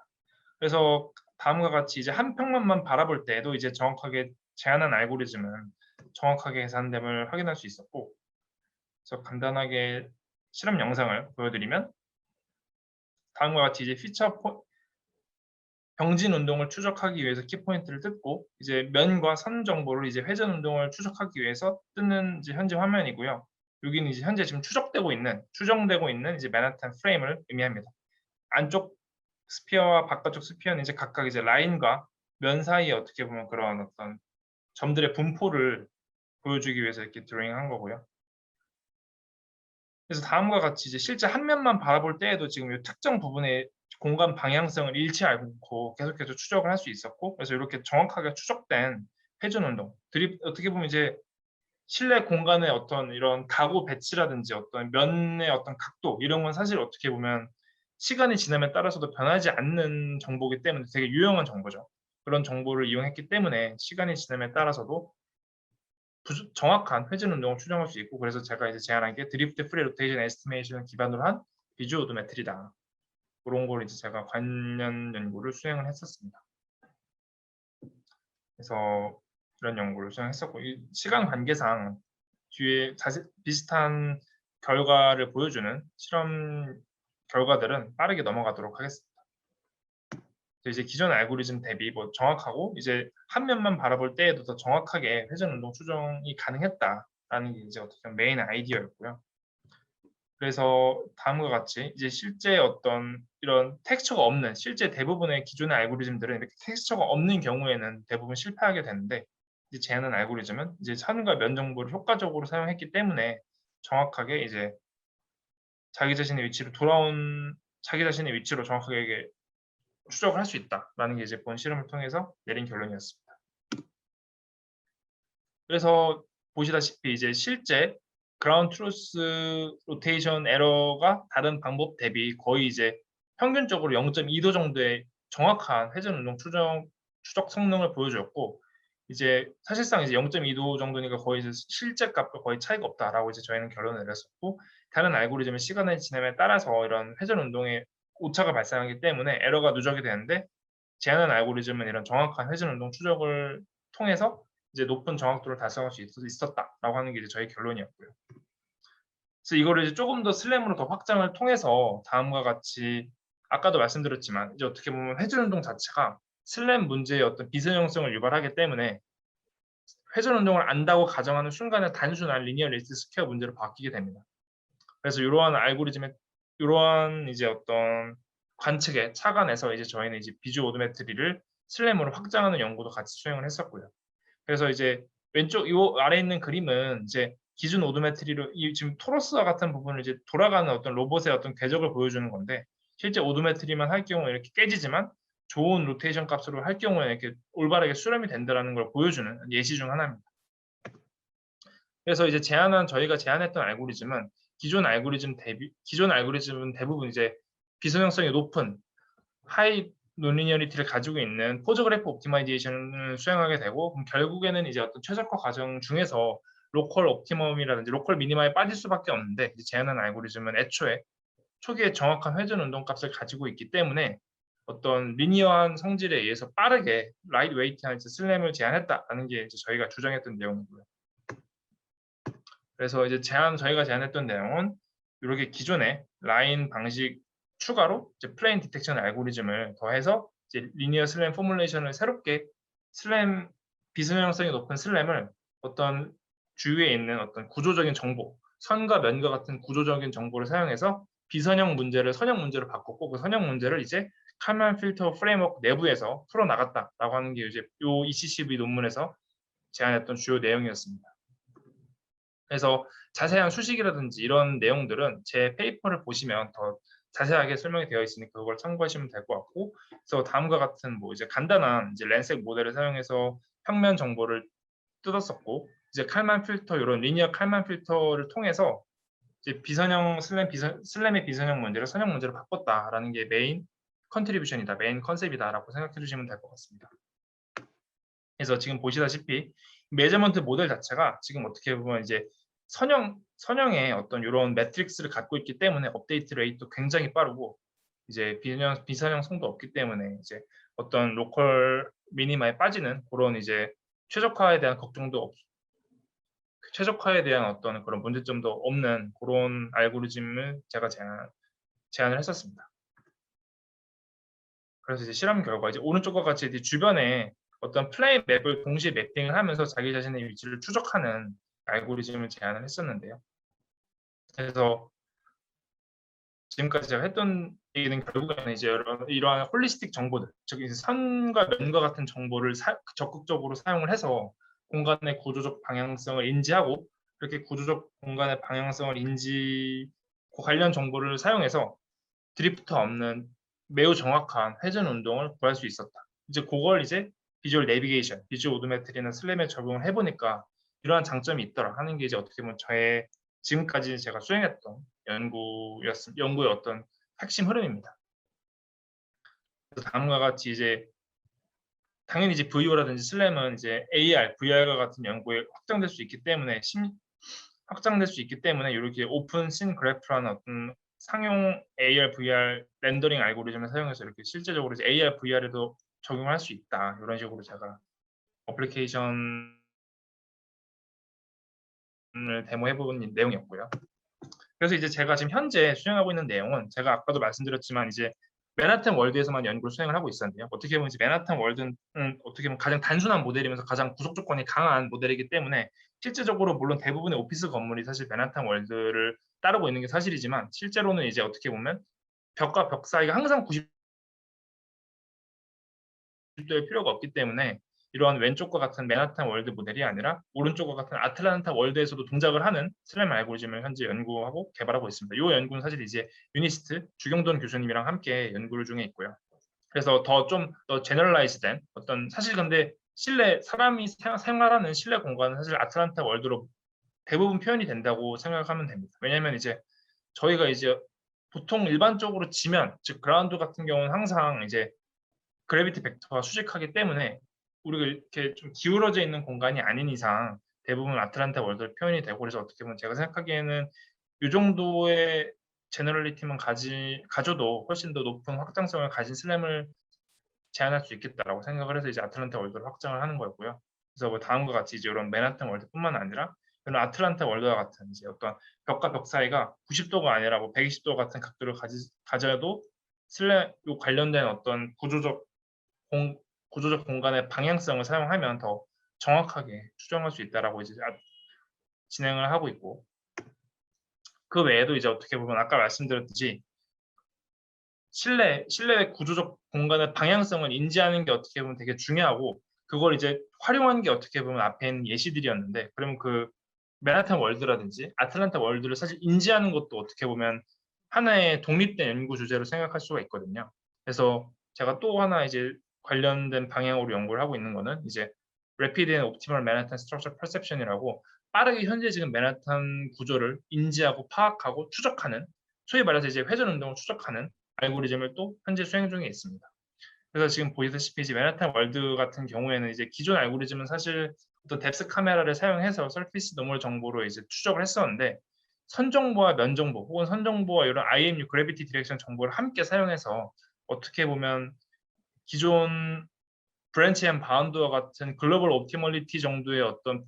그래서 다음과 같이 이제 한 평면만 바라볼 때에도 이제 정확하게 제안한 알고리즘은 정확하게 계산됨을 확인할 수 있었고, 그래서 간단하게 실험 영상을 보여드리면 다음과 같이 이제 병진 운동을 추적하기 위해서 키포인트를 뜯고 이제 면과 선 정보를 이제 회전 운동을 추적하기 위해서 뜯는 이제 현재 화면이고요. 여기는 이제 현재 지금 추정되고 있는 이제 맨하탄 프레임을 의미합니다. 안쪽 스피어와 바깥쪽 스피어는 이제 각각 이제 라인과 면 사이에 어떻게 보면 그런 어떤 점들의 분포를 보여주기 위해서 이렇게 드로잉한 거고요. 그래서 다음과 같이 이제 실제 한 면만 바라볼 때에도 지금 이 특정 부분의 공간 방향성을 잃지 않고 계속해서 추적을 할 수 있었고, 그래서 이렇게 정확하게 추적된 회전 운동, 어떻게 보면 이제 실내 공간의 어떤 이런 가구 배치라든지 어떤 면의 어떤 각도 이런 건 사실 어떻게 보면 시간이 지남에 따라서도 변하지 않는 정보이기 때문에 되게 유용한 정보죠. 그런 정보를 이용했기 때문에 시간이 지남에 따라서도 정확한 회전 운동을 추정할 수 있고 그래서 제가 이제 제안한 게 드리프트 프리 로테이션 에스티메이션을 기반으로 한 비주 오도메트리다. 그런 걸 이제 제가 관련 연구를 수행을 했었습니다. 그래서 이런 연구를 수행했었고 이 시간 관계상 뒤에 비슷한 결과를 보여주는 실험 결과들은 빠르게 넘어가도록 하겠습니다. 이제 기존 알고리즘 대비 뭐 정확하고 이제 한 면만 바라볼 때에도 더 정확하게 회전 운동 추정이 가능했다라는 게 이제 어떻게 보면 메인 아이디어였고요. 그래서 다음과 같이 이제 실제 어떤 이런 텍스처가 없는 실제 대부분의 기존의 알고리즘들은 이렇게 텍스처가 없는 경우에는 대부분 실패하게 되는데 이제 제안한 알고리즘은 이제 선과 면 정보를 효과적으로 사용했기 때문에 정확하게 이제 자기 자신의 위치로 정확하게 이게 추적을 할 수 있다라는 게 이제 본 실험을 통해서 내린 결론이었습니다. 그래서 보시다시피 이제 실제 그라운드 트루스 로테이션 에러가 다른 방법 대비 거의 이제 평균적으로 0.2도 정도의 정확한 회전 운동 추적 성능을 보여주었고 이제 사실상 이제 0.2도 정도니까 거의 이제 실제 값과 거의 차이가 없다라고 이제 저희는 결론을 내렸었고 다른 알고리즘은 시간의 지남에 따라서 이런 회전 운동에 오차가 발생하기 때문에 에러가 누적이 되는데 제안한 알고리즘은 이런 정확한 회전 운동 추적을 통해서 이제 높은 정확도를 달성할 수 있었다라고 하는 게 이제 저희 결론이었고요. 그래서 이거를 이제 조금 더 슬램으로 더 확장을 통해서 다음과 같이 아까도 말씀드렸지만 이제 어떻게 보면 회전 운동 자체가 슬램 문제의 어떤 비선형성을 유발하기 때문에 회전 운동을 안다고 가정하는 순간에 단순한 리니어 리스트 스퀘어 문제로 바뀌게 됩니다. 그래서 이러한 이제 어떤 관측에 착안해서 이제 저희는 이제 비주 오도메트리를 슬램으로 확장하는 연구도 같이 수행을 했었고요. 그래서 이제 왼쪽 요 아래 있는 그림은 이제 기준 오도메트리로 이 지금 토러스와 같은 부분을 이제 돌아가는 어떤 로봇의 어떤 궤적을 보여주는 건데 실제 오도메트리만 할 경우 이렇게 깨지지만 좋은 로테이션 값으로 할 경우에 이렇게 올바르게 수렴이 된다라는 걸 보여주는 예시 중 하나입니다. 그래서 이제 저희가 제안했던 알고리즘은 기존 알고리즘은 대부분 이제 비선형성이 높은 하이 논리니어리티를 가지고 있는 포즈그래프 옵티마이제이션을 수행하게 되고 그럼 결국에는 이제 어떤 최적화 과정 중에서 로컬 옵티멈이라든지 로컬 미니마에 빠질 수밖에 없는데 제안한 알고리즘은 애초에 초기에 정확한 회전 운동 값을 가지고 있기 때문에 어떤 리니어한 성질에 의해서 빠르게 라이트 웨이트한 슬램을 제안했다라는 게 이제 저희가 주장했던 내용이고요. 그래서 이제 저희가 제안했던 내용은 이렇게 기존의 라인 방식 추가로 이제 플레인 디텍션 알고리즘을 더해서 이제 리니어 슬램 포뮬레이션을 새롭게 비선형성이 높은 슬램을 어떤 주위에 있는 어떤 구조적인 정보, 선과 면과 같은 구조적인 정보를 사용해서 비선형 문제를 선형 문제로 바꿨고 그 선형 문제를 이제 칼만 필터 프레임워크 내부에서 풀어 나갔다라고 하는 게 이제 요 ECCB 논문에서 제안했던 주요 내용이었습니다. 그래서 자세한 수식이라든지 이런 내용들은 제 페이퍼를 보시면 더 자세하게 설명이 되어 있으니까 그걸 참고하시면 될 것 같고, 그래서 다음과 같은 뭐 이제 간단한 이제 랜색 모델을 사용해서 평면 정보를 뜯었었고, 이제 칼만 필터 이런 리니어 칼만 필터를 통해서 이제 슬램의 비선형 문제를 선형 문제로 바꿨다라는 게 메인 컨트리뷰션이다, 메인 컨셉이다라고 생각해 주시면 될 것 같습니다. 그래서 지금 보시다시피 메저먼트 모델 자체가 지금 어떻게 보면 이제 선형의 어떤 이런 매트릭스를 갖고 있기 때문에 업데이트 레이트도 굉장히 빠르고 이제 비선형성도 없기 때문에 이제 어떤 로컬 미니마에 빠지는 그런 이제 최적화에 대한 최적화에 대한 어떤 그런 문제점도 없는 그런 알고리즘을 제가 제안을 했었습니다. 그래서 이제 실험 결과 이제 오른쪽과 같이 이제 주변에 어떤 플레이 맵을 동시에 매핑을 하면서 자기 자신의 위치를 추적하는 알고리즘을 제안을 했었는데요. 그래서 지금까지 제가 했던 얘기는 결국에는 이제 이러한 홀리스틱 정보들, 즉 이제 선과 면과 같은 정보를 적극적으로 사용을 해서 공간의 구조적 방향성을 인지하고 그렇게 구조적 공간의 방향성을 관련 정보를 사용해서 드리프트 없는 매우 정확한 회전 운동을 구할 수 있었다. 이제 그걸 이제 비주얼 내비게이션, 비주얼 오도메트리나 슬램에 적용을 해보니까 이러한 장점이 있더라 하는 게 이제 어떻게 보면 저의 지금까지 제가 수행했던 연구의 어떤 핵심 흐름입니다. 그래서 다음과 같이 이제 당연히 이제 VO라든지 슬램은 이제 AR, VR과 같은 연구에 확장될 수 있기 때문에 이렇게 오픈 씬 그래프라는 어떤 상용 AR, VR 렌더링 알고리즘을 사용해서 이렇게 실제적으로 이제 AR, VR에도 적용할 수 있다. 이런 식으로 제가 어플리케이션 데모해본 내용이었고요. 그래서 이제 제가 지금 현재 수행하고 있는 내용은 제가 아까도 말씀드렸지만 이제 맨하탄 월드에서만 연구를 수행을 하고 있었는데요. 어떻게 보면 이제 맨하탄 월드는 어떻게 보면 가장 단순한 모델이면서 가장 구속 조건이 강한 모델이기 때문에 실제적으로 물론 대부분의 오피스 건물이 사실 맨하탄 월드를 따르고 있는 게 사실이지만 실제로는 이제 어떻게 보면 벽과 벽 사이가 항상 90도의 필요가 없기 때문에 이러한 왼쪽과 같은 맨하탄 월드 모델이 아니라 오른쪽과 같은 아틀란타 월드에서도 동작을 하는 슬램 알고리즘을 현재 연구하고 개발하고 있습니다. 이 연구는 사실 이제 유니스트 주경돈 교수님이랑 함께 연구를 중에 있고요. 그래서 좀 더 제너럴라이즈된 어떤 사실 근데 실내 사람이 생활하는 실내 공간은 사실 아틀란타 월드로 대부분 표현이 된다고 생각하면 됩니다. 왜냐하면 이제 저희가 이제 보통 일반적으로 지면 즉 그라운드 같은 경우는 항상 이제 그래비티 벡터가 수직하기 때문에 우리가 이렇게 좀 기울어져 있는 공간이 아닌 이상 대부분 아틀란타 월드로 표현이 되고 그래서 어떻게 보면 제가 생각하기에는 이 정도의 제너럴리티만 가져도 훨씬 더 높은 확장성을 가진 슬램을 제한할 수 있겠다라고 생각을 해서 이제 아틀란타 월드를 확장을 하는 거였고요. 그래서 뭐 다음과 같이 이제 이런 맨하탄 월드뿐만 아니라 이런 아틀란타 월드와 같은 이제 어떤 벽과 벽 사이가 90도가 아니라 뭐 120도 같은 각도를 가져도 슬램 관련된 어떤 구조적 공간의 방향성을 사용하면 더 정확하게 추정할 수 있다라고 이제 진행을 하고 있고 그 외에도 이제 어떻게 보면 아까 말씀드렸듯이 실내의 구조적 공간의 방향성을 인지하는 게 어떻게 보면 되게 중요하고 그걸 이제 활용하는 게 어떻게 보면 앞에 있는 예시들이었는데 그러면 그 맨하탄 월드라든지 아틀란타 월드를 사실 인지하는 것도 어떻게 보면 하나의 독립된 연구 주제로 생각할 수가 있거든요. 그래서 제가 또 하나 이제 관련된 방향으로 연구를 하고 있는 거는 이제 Rapid and Optimal Manhattan Structure Perception이라고 빠르게 현재 지금 맨하탄 구조를 인지하고 파악하고 추적하는 소위 말해서 이제 회전 운동을 추적하는 알고리즘을 또 현재 수행 중에 있습니다. 그래서 지금 보시다시피 이제 맨하탄 월드 같은 경우에는 이제 기존 알고리즘은 사실 어떤 뎁스 카메라를 사용해서 서피스 노멀 정보로 이제 추적을 했었는데 선 정보와 면 정보 혹은 선 정보와 이런 IMU 그래비티 디렉션 정보를 함께 사용해서 어떻게 보면 기존 브랜치 앤 바운드와 같은 글로벌 옵티멀리티 정도의 어떤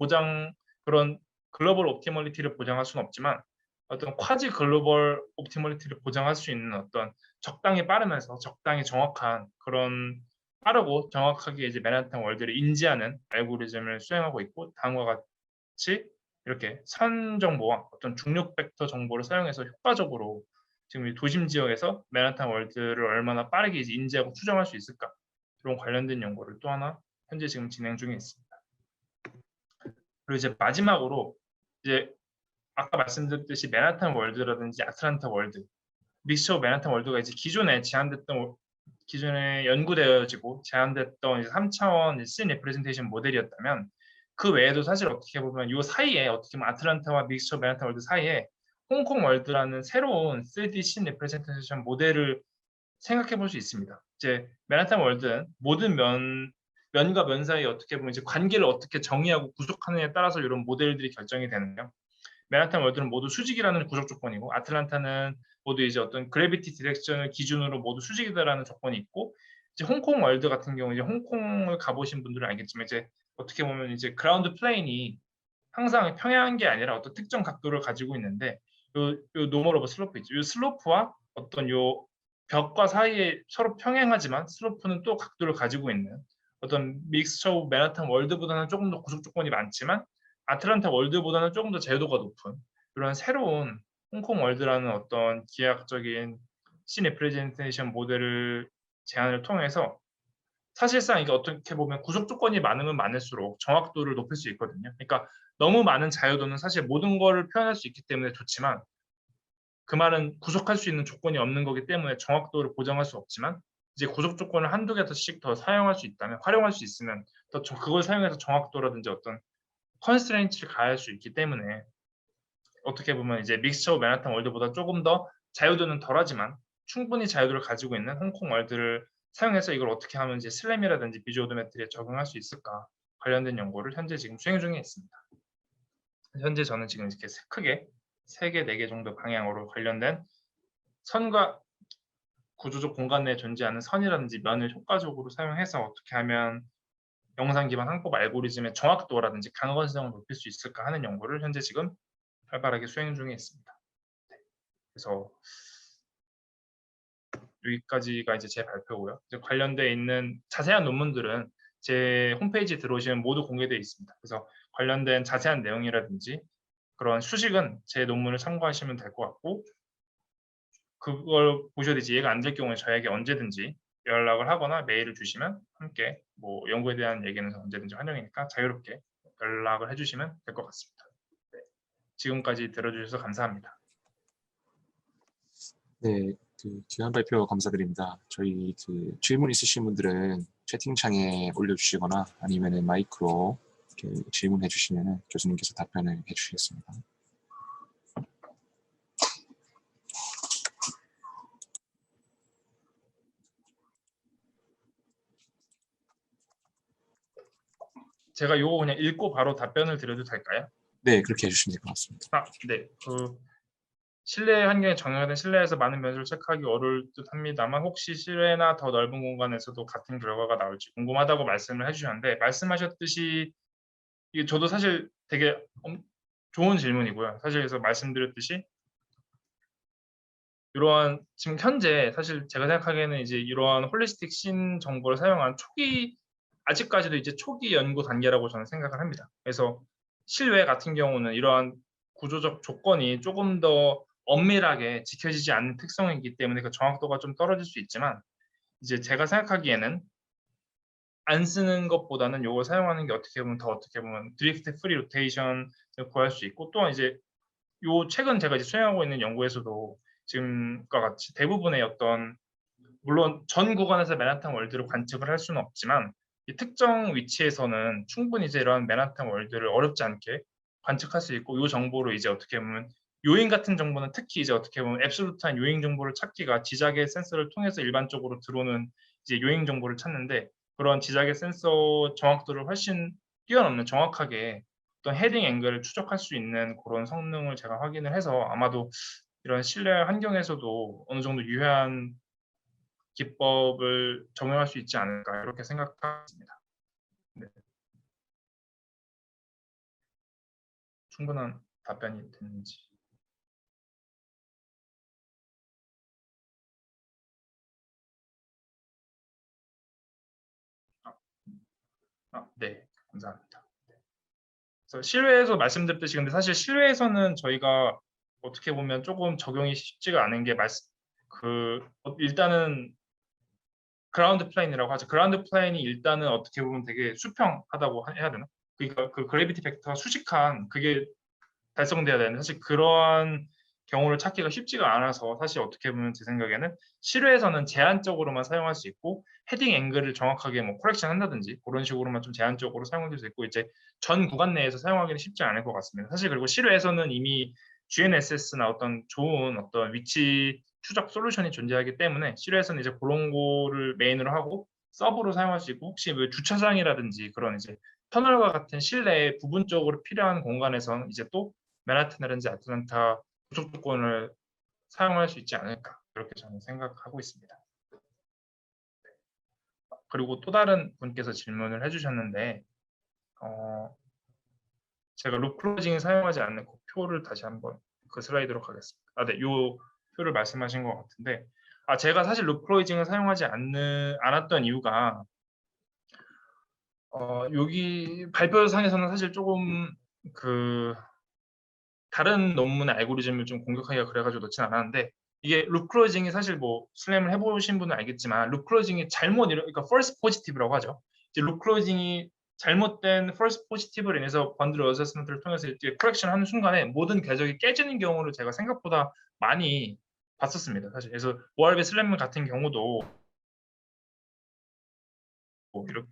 그런 글로벌 옵티멀리티를 보장할 수는 없지만 어떤 쿼지 글로벌 옵티멀리티를 보장할 수 있는 어떤 적당히 빠르면서 적당히 정확한 그런 빠르고 정확하게 이제 맨하탄 월드를 인지하는 알고리즘을 수행하고 있고 다음과 같이 이렇게 선 정보와 어떤 중력 벡터 정보를 사용해서 효과적으로 지금 이 도심 지역에서 맨하탄 월드를 얼마나 빠르게 이제 인지하고 추정할 수 있을까 이런 관련된 연구를 또 하나 현재 지금 진행 중에 있습니다. 그리고 이제 마지막으로 이제 아까 말씀드렸듯이 맨하탄 월드라든지 아틀란타 월드, 믹스처 맨하탄 월드가 이제 기존에 연구되어지고 제한됐던 이제 3차원 씬 리프레젠테이션 모델이었다면 그 외에도 사실 어떻게 보면 이 사이에 어떻게 보면 아틀란타와 믹스처 맨하탄 월드 사이에 홍콩 월드라는 새로운 3D 씬 리프레젠테이션 모델을 생각해 볼 수 있습니다. 이제 맨하탄 월드는 모든 면과 면 사이 어떻게 보면 이제 관계를 어떻게 정의하고 구속하느냐에 따라서 이런 모델들이 결정이 되는데요. 맨하탄 월드는 모두 수직이라는 구속 조건이고 아틀란타는 모두 이제 어떤 그래비티 디렉션을 기준으로 모두 수직이다라는 조건이 있고 이제 홍콩 월드 같은 경우 이제 홍콩을 가보신 분들은 알겠지만 이제 어떻게 보면 이제 그라운드 플레인이 항상 평행한 게 아니라 어떤 특정 각도를 가지고 있는데 요 노멀 오브 슬로프 있죠. 요 슬로프와 어떤 요 벽과 사이에 서로 평행하지만 슬로프는 또 각도를 가지고 있는 어떤 믹스처 오브 맨하탄 월드보다는 조금 더 구속 조건이 많지만 아틀란타 월드보다는 조금 더 제도가 높은 그런 새로운 홍콩 월드라는 어떤 기하학적인 씬 리프레젠테이션 모델을 제안을 통해서 사실상 이게 어떻게 보면 구속 조건이 많으면 많을수록 정확도를 높일 수 있거든요. 그러니까 너무 많은 자유도는 사실 모든 거를 표현할 수 있기 때문에 좋지만 그 말은 구속할 수 있는 조건이 없는 거기 때문에 정확도를 보장할 수 없지만 이제 구속 조건을 한두 개씩 더 사용할 수 있다면 활용할 수 있으면 더 그걸 사용해서 정확도라든지 어떤 컨스트레인트를 가할 수 있기 때문에 어떻게 보면 이제 믹스처 맨하탄 월드보다 조금 더 자유도는 덜하지만 충분히 자유도를 가지고 있는 홍콩 월드를 사용해서 이걸 어떻게 하면 이제 슬램이라든지 비주 오도메트리에 적용할 수 있을까 관련된 연구를 현재 지금 수행 중에 있습니다. 현재 저는 지금 이렇게 크게 3개, 4개 정도 방향으로 관련된 선과 구조적 공간 내에 존재하는 선이라든지 면을 효과적으로 사용해서 어떻게 하면 영상 기반 항법 알고리즘의 정확도라든지 강건성을 높일 수 있을까 하는 연구를 현재 지금 활발하게 수행 중에 있습니다. 그래서 여기까지가 이제 제 발표고요. 이제 관련돼 있는 자세한 논문들은 제 홈페이지 들어오시면 모두 공개되어 있습니다. 그래서 관련된 자세한 내용이라든지 그런 수식은 제 논문을 참고하시면 될 것 같고, 그걸 보셔야 되지 이해가 안 될 경우에 저에게 언제든지 연락을 하거나 메일을 주시면 함께 뭐 연구에 대한 얘기는 언제든지 환영이니까 자유롭게 연락을 해주시면 될 것 같습니다. 네. 지금까지 들어주셔서 감사합니다. 네, 귀한 발표 감사드립니다. 저희 질문 있으신 분들은 채팅창에 올려주시거나 아니면 마이크로 이렇게 질문해 주시면 교수님께서 답변을 해주시겠습니다. 제가 요거 그냥 읽고 바로 답변을 드려도 될까요? 네, 그렇게 해주시면 될 것 같습니다. 네. 실내 환경에 정형화된 실내에서 많은 변수를 체크하기 어려울 듯 합니다만 혹시 실외나 더 넓은 공간에서도 같은 결과가 나올지 궁금하다고 말씀을 해주셨는데, 말씀하셨듯이 이게 저도 사실 되게 좋은 질문이고요. 사실 그래서 말씀드렸듯이 이러한 지금 현재 사실 제가 생각하기에는 이제 이러한 홀리스틱 신 정보를 사용한 아직까지도 이제 초기 연구 단계라고 저는 생각을 합니다. 그래서 실외 같은 경우는 이러한 구조적 조건이 조금 더 엄밀하게 지켜지지 않는 특성이기 때문에 그 정확도가 좀 떨어질 수 있지만, 이제 제가 생각하기에는 안 쓰는 것보다는 이걸 사용하는 게 어떻게 보면 드리프트 프리 로테이션을 구할 수 있고, 또한 이제 최근 제가 이제 수행하고 있는 연구에서도 지금과 같이 대부분의 물론 전 구간에서 맨하탄 월드를 관측을 할 수는 없지만 이 특정 위치에서는 충분히 이제 이러한 맨하탄 월드를 어렵지 않게 관측할 수 있고, 이 정보로 이제 어떻게 보면 요인 같은 정보는 특히 이제 어떻게 보면 앱솔루트한 요인 정보를 찾기가 지자계 센서를 통해서 일반적으로 들어오는 이제 요인 정보를 찾는데, 그런 지자계 센서 정확도를 훨씬 뛰어넘는 정확하게 어떤 헤딩 앵글을 추적할 수 있는 그런 성능을 제가 확인을 해서 아마도 이런 실내 환경에서도 어느 정도 유효한 기법을 적용할 수 있지 않을까 이렇게 생각합니다. 네. 충분한 답변이 됐는지. 네, 감사합니다. 그래서 실외에서 말씀드렸듯이 근데 사실 실외에서는 저희가 어떻게 보면 조금 적용이 쉽지가 않은 게 일단은 그라운드 플레인이라고 하죠. 그라운드 플레인이 일단은 어떻게 보면 되게 수평하다고 해야 되나? 그러니까 그 그래비티 팩터가 수직한 그게 달성돼야 되는데 사실 그러한 경우를 찾기가 쉽지가 않아서 사실 어떻게 보면 제 생각에는 실외에서는 제한적으로만 사용할 수 있고 헤딩 앵글을 정확하게 뭐 코렉션 한다든지 그런 식으로만 좀 제한적으로 사용될 수 있고 이제 전 구간 내에서 사용하기는 쉽지 않을 것 같습니다. 사실 그리고 실외에서는 이미 GNSS나 어떤 좋은 어떤 위치 추적 솔루션이 존재하기 때문에 실외에서는 이제 그런 거를 메인으로 하고 서브로 사용할 수 있고, 혹시 뭐 주차장이라든지 그런 이제 터널과 같은 실내 부분적으로 필요한 공간에서는 이제 또 맨하탄이라든지 아틀란타 부속 조건을 사용할 수 있지 않을까 그렇게 저는 생각하고 있습니다. 그리고 또 다른 분께서 질문을 해주셨는데 제가 룹 클로징을 사용하지 않는 그 표를 다시 한번 그 슬라이드로 가겠습니다. 네, 요 표를 말씀하신 것 같은데 제가 사실 룹 클로징을 사용하지 않았던 이유가 여기 발표상에서는 사실 조금 다른 논문의 알고리즘을 좀 공격하기가 그래가지고 넣진 않았는데, 이게 룹 클로징이 사실 뭐 슬램을 해보신 분은 알겠지만 룹 클로징이 그러니까 false positive라고 하죠. 이제 룹 클로징이 잘못된 false positive로 인해서 번들 어세스먼트를 통해서 이제 커렉션 하는 순간에 모든 궤적이 깨지는 경우를 제가 생각보다 많이 봤었습니다. 사실 그래서 오알베 슬램 같은 경우도 이렇게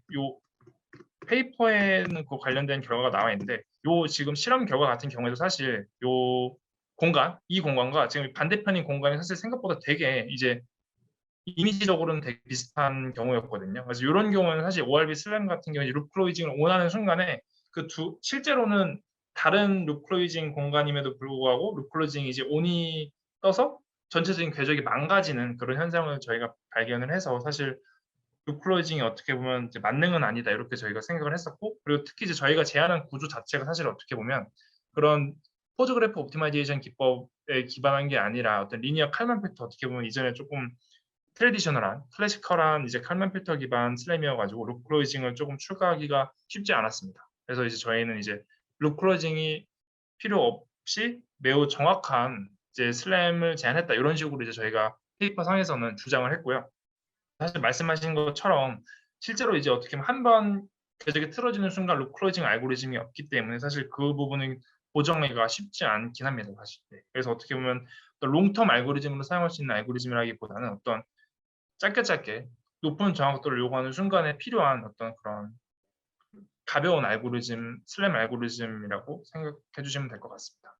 페이퍼에는 그 관련된 결과가 나와 있는데 지금 실험 결과 같은 경우에도 사실 이 공간과 지금 반대편인 공간이 사실 생각보다 되게 이제 이미지적으로는 되게 비슷한 경우였거든요. 그래서 이런 경우는 사실 ORB 슬램 같은 경우에 룹 클로이징을 원하는 순간에 실제로는 다른 룹 클로이징 공간임에도 불구하고 룹 클로이징이 이제 온이 떠서 전체적인 궤적이 망가지는 그런 현상을 저희가 발견을 해서 사실 룩클로징이 어떻게 보면 이제 만능은 아니다 이렇게 저희가 생각을 했었고, 그리고 특히 이제 저희가 제안한 구조 자체가 사실 어떻게 보면 그런 포즈그래프 옵티마이제이션 기법에 기반한 게 아니라 어떤 리니어 칼만 필터, 어떻게 보면 이전에 조금 트레디셔널한 클래시컬한 이제 칼만 필터 기반 슬램이어가지고 룩클로징을 조금 추가하기가 쉽지 않았습니다. 그래서 이제 저희는 이제 룩클로징이 필요 없이 매우 정확한 이제 슬램을 제안했다 이런 식으로 이제 저희가 페이퍼 상에서는 주장을 했고요. 사실 말씀하신 것처럼 실제로 이제 어떻게 보면 한 번 궤적이 틀어지는 순간 룩클로징 알고리즘이 없기 때문에 사실 그 부분은 보정하기가 쉽지 않긴 합니다. 사실. 네. 그래서 어떻게 보면 롱텀 알고리즘으로 사용할 수 있는 알고리즘이라기보다는 어떤 짧게 높은 정확도를 요구하는 순간에 필요한 어떤 그런 가벼운 알고리즘, 슬램 알고리즘이라고 생각해 주시면 될 것 같습니다.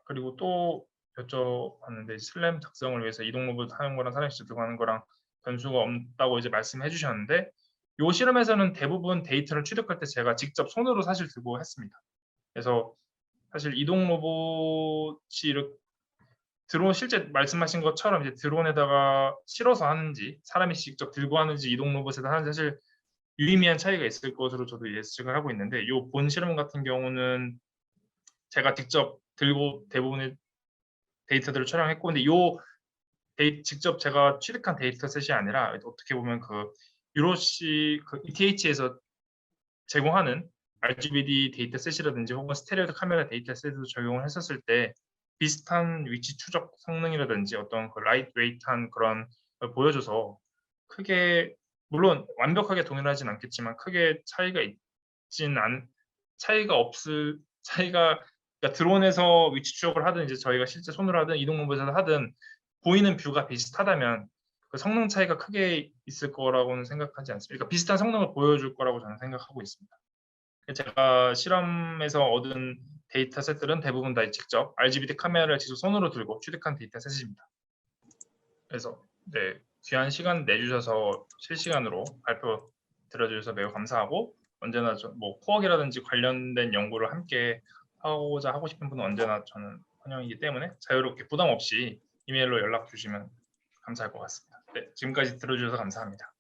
그리고 또 여쭤봤는데 슬램 작성을 위해서 이동 로봇 하는 거랑 사례시 들고 하는 거랑 변수가 없다고 이제 말씀해 주셨는데, 이 실험에서는 대부분 데이터를 취득할 때 제가 직접 손으로 사실 들고 했습니다. 그래서 사실 이동 로봇이 이렇게 드론 실제 말씀하신 것처럼 이제 드론에다가 실어서 하는지 사람이 직접 들고 하는지 이동 로봇에다 하는지 사실 유의미한 차이가 있을 것으로 저도 예측을 하고 있는데, 이 본 실험 같은 경우는 제가 직접 들고 대부분의 데이터들을 촬영했고, 근데 요 직접 제가 취득한 데이터셋이 아니라 어떻게 보면 그 유로시 그 ETH에서 제공하는 RGBD 데이터셋이라든지 혹은 스테레오 카메라 데이터셋을 적용을 했었을 때 비슷한 위치 추적 성능이라든지 어떤 그 라이트 웨이트한 그런 걸 보여줘서 크게, 물론 완벽하게 동일하진 않겠지만 크게 차이가 그러니까 드론에서 위치 추적을 하든 이제 저희가 실제 손으로 하든 이동 로봇에서 하든 보이는 뷰가 비슷하다면 그 성능 차이가 크게 있을 거라고는 생각하지 않습니다. 그러니까 비슷한 성능을 보여줄 거라고 저는 생각하고 있습니다. 제가 실험에서 얻은 데이터셋들은 대부분 다 직접 RGBD 카메라를 직접 손으로 들고 취득한 데이터셋입니다. 그래서 네, 귀한 시간 내주셔서 실시간으로 발표 들어주셔서 매우 감사하고, 언제나 뭐 코어기라든지 관련된 연구를 함께 하고 싶은 분은 언제나 저는 환영이기 때문에 자유롭게 부담 없이 이메일로 연락 주시면 감사할 것 같습니다. 네, 지금까지 들어주셔서 감사합니다.